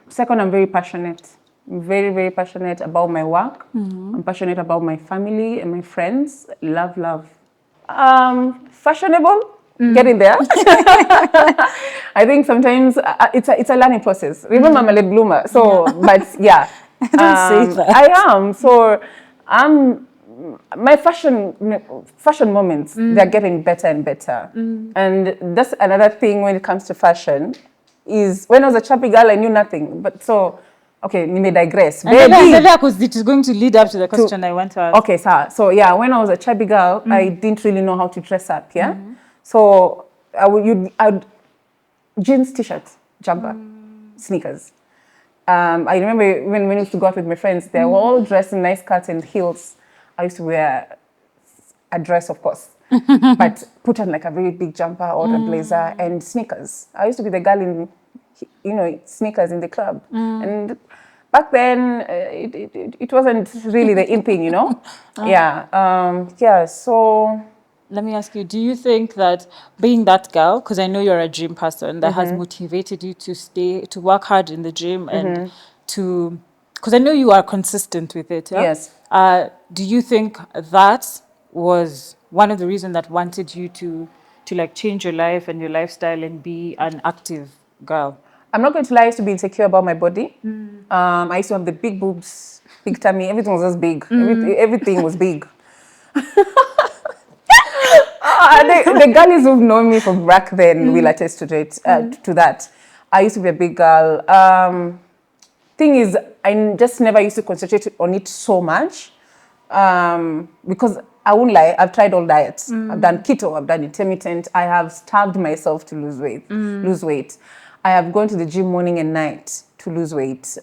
Speaker 2: Second, I'm very passionate. I'm very, very passionate about my work. I'm passionate about my family and my friends. Love. Fashionable, getting there. I think sometimes it's a learning process. Remember, I'm a late bloomer. So, but yeah.
Speaker 1: Don't say that.
Speaker 2: I am. So, my fashion moments, they're getting better and better. And that's another thing when it comes to fashion, is when I was a chubby girl, I knew nothing. But so, okay, you may digress.
Speaker 1: Because it is going to lead up to the question I want to ask.
Speaker 2: Okay, so yeah, when I was a chubby girl, I didn't really know how to dress up, yeah? So I'd jeans, t-shirts, jumper, sneakers. I remember when we used to go out with my friends, they were all dressed in nice skirts and heels. I used to wear a dress, of course, but put on like a very big jumper or a blazer and sneakers. I used to be the girl in, you know, sneakers in the club. But back then, it wasn't really the in thing, you know? Yeah. So
Speaker 1: Let me ask you, do you think that being that girl, because I know you're a gym person, that has motivated you to work hard in the gym and to, because I know you are consistent with it, yeah?
Speaker 2: yes.
Speaker 1: Do you think that was one of the reasons that wanted you to like change your life and your lifestyle and be an active girl?
Speaker 2: I'm not going to lie, I used to be insecure about my body. I used to have the big boobs, big tummy, everything was just big. Everything was big. The girlies who've known me from back then will attest to it, to that. I used to be a big girl. Thing is, I just never used to concentrate on it so much because I won't lie, I've tried all diets. I've done keto, I've done intermittent. I have starved myself to lose weight. Lose weight. I have gone to the gym morning and night to lose weight.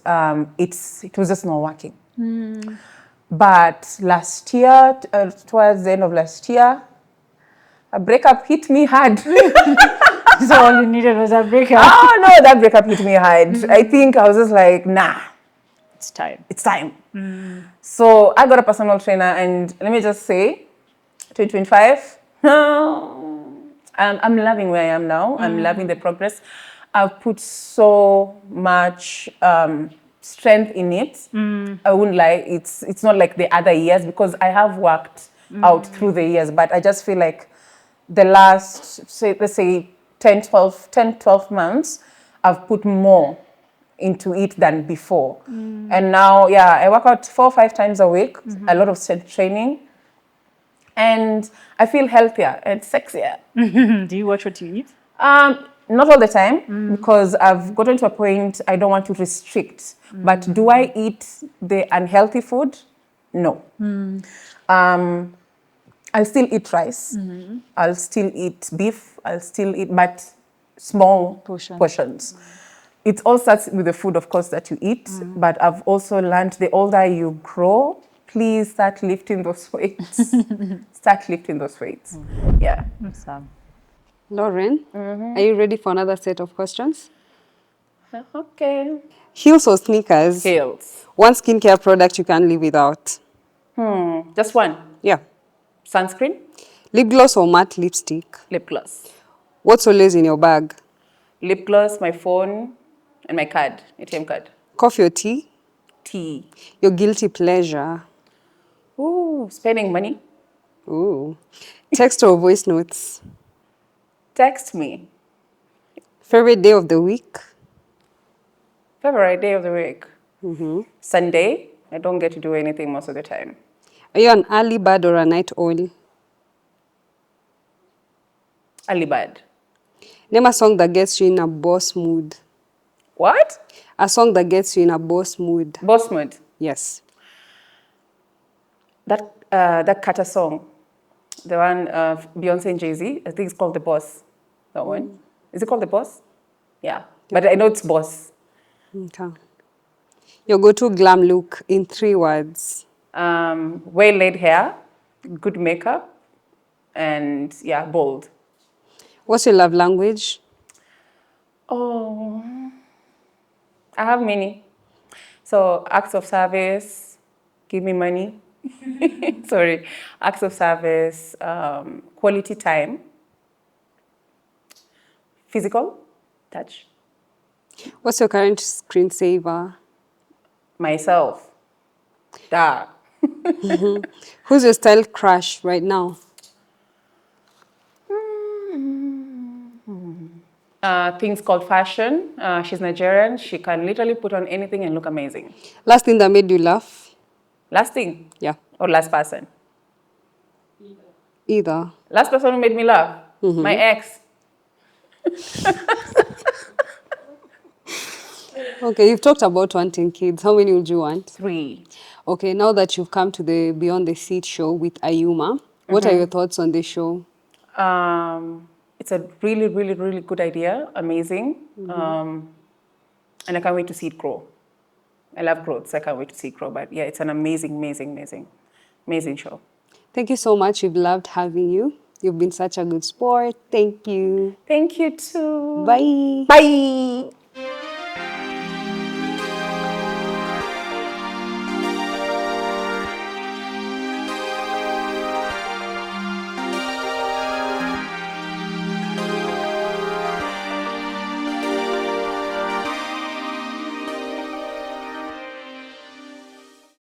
Speaker 2: It was just not working. But last year, towards the end of last year, a breakup hit me hard.
Speaker 1: So all you needed was a breakup.
Speaker 2: Oh no, that breakup hit me hard. I think I was just like, nah,
Speaker 1: It's time.
Speaker 2: it's time. So I got a personal trainer, and let me just say, 2025, I'm loving where I am now. I'm loving the progress. I've put so much strength in it. I wouldn't lie, it's not like the other years because I have worked out through the years, but I just feel like the last, let's say 10, 12 months, I've put more into it than before. And now, I work out 4 or 5 times a week, a lot of strength training, and I feel healthier and sexier.
Speaker 1: Do you watch what you eat?
Speaker 2: Not all the time, because I've gotten to a point I don't want to restrict. But do I eat the unhealthy food? No. I'll still eat rice. I'll still eat beef. I'll still eat, but small portions. It all starts with the food, of course, that you eat. But I've also learned the older you grow, please start lifting those weights. Start lifting those weights. Yeah.
Speaker 1: Awesome.
Speaker 3: Lauren, are you ready for another set of questions?
Speaker 2: Okay.
Speaker 3: Heels or sneakers?
Speaker 2: Heels.
Speaker 3: One skincare product you can't live without?
Speaker 2: Just one.
Speaker 3: Yeah.
Speaker 2: Sunscreen,
Speaker 3: Lip gloss or matte lipstick?
Speaker 2: lip gloss.
Speaker 3: What's always in your bag?
Speaker 2: Lip gloss, my phone, and my card, ATM card.
Speaker 3: Coffee or tea?
Speaker 2: Tea.
Speaker 3: Your guilty pleasure?
Speaker 2: Ooh, spending money.
Speaker 3: Ooh. Text or voice notes?
Speaker 2: Text me.
Speaker 3: Favorite day of the week?
Speaker 2: Favorite day of the week. Sunday. I don't get to do anything most of the time.
Speaker 3: Are you an early bird or a night owl?
Speaker 2: Early bird.
Speaker 3: Name a song that gets you in a boss mood.
Speaker 2: What?
Speaker 3: A song that gets you in a boss mood.
Speaker 2: Boss mode.
Speaker 3: Yes.
Speaker 2: That Kata song, the one of Beyonce and Jay-Z, I think it's called The Boss. That one. Is it called The Boss? Yeah. But I know it's Boss.
Speaker 3: Okay. Your go-to glam look in 3 words.
Speaker 2: Well-laid hair, good makeup, and bold.
Speaker 3: What's your love language?
Speaker 2: Oh, I have many. So acts of service, give me money. Sorry, acts of service, quality time, physical touch,
Speaker 3: What's your current screensaver?
Speaker 2: myself. Da.
Speaker 3: Who's your style crush right now?
Speaker 2: Things called fashion. She's Nigerian. She can literally put on anything and look amazing.
Speaker 3: Last thing that made you laugh?
Speaker 2: Last thing
Speaker 3: Yeah,
Speaker 2: or last person?
Speaker 3: either.
Speaker 2: Last person who made me laugh, my ex.
Speaker 3: Okay, you've talked about wanting kids. How many would you want?
Speaker 2: 3.
Speaker 3: Okay, now that you've come to the Beyond the Seat show with Ayuma, what are your thoughts on the show?
Speaker 2: It's a really, really, really good idea. Amazing. And I can't wait to see it grow. I love growth, so I can't wait to see it grow. But yeah, it's an amazing, amazing, amazing, amazing show.
Speaker 3: Thank you so much. We've loved having you. You've been such a good sport. Thank you.
Speaker 2: Thank you too.
Speaker 3: Bye.
Speaker 2: Bye.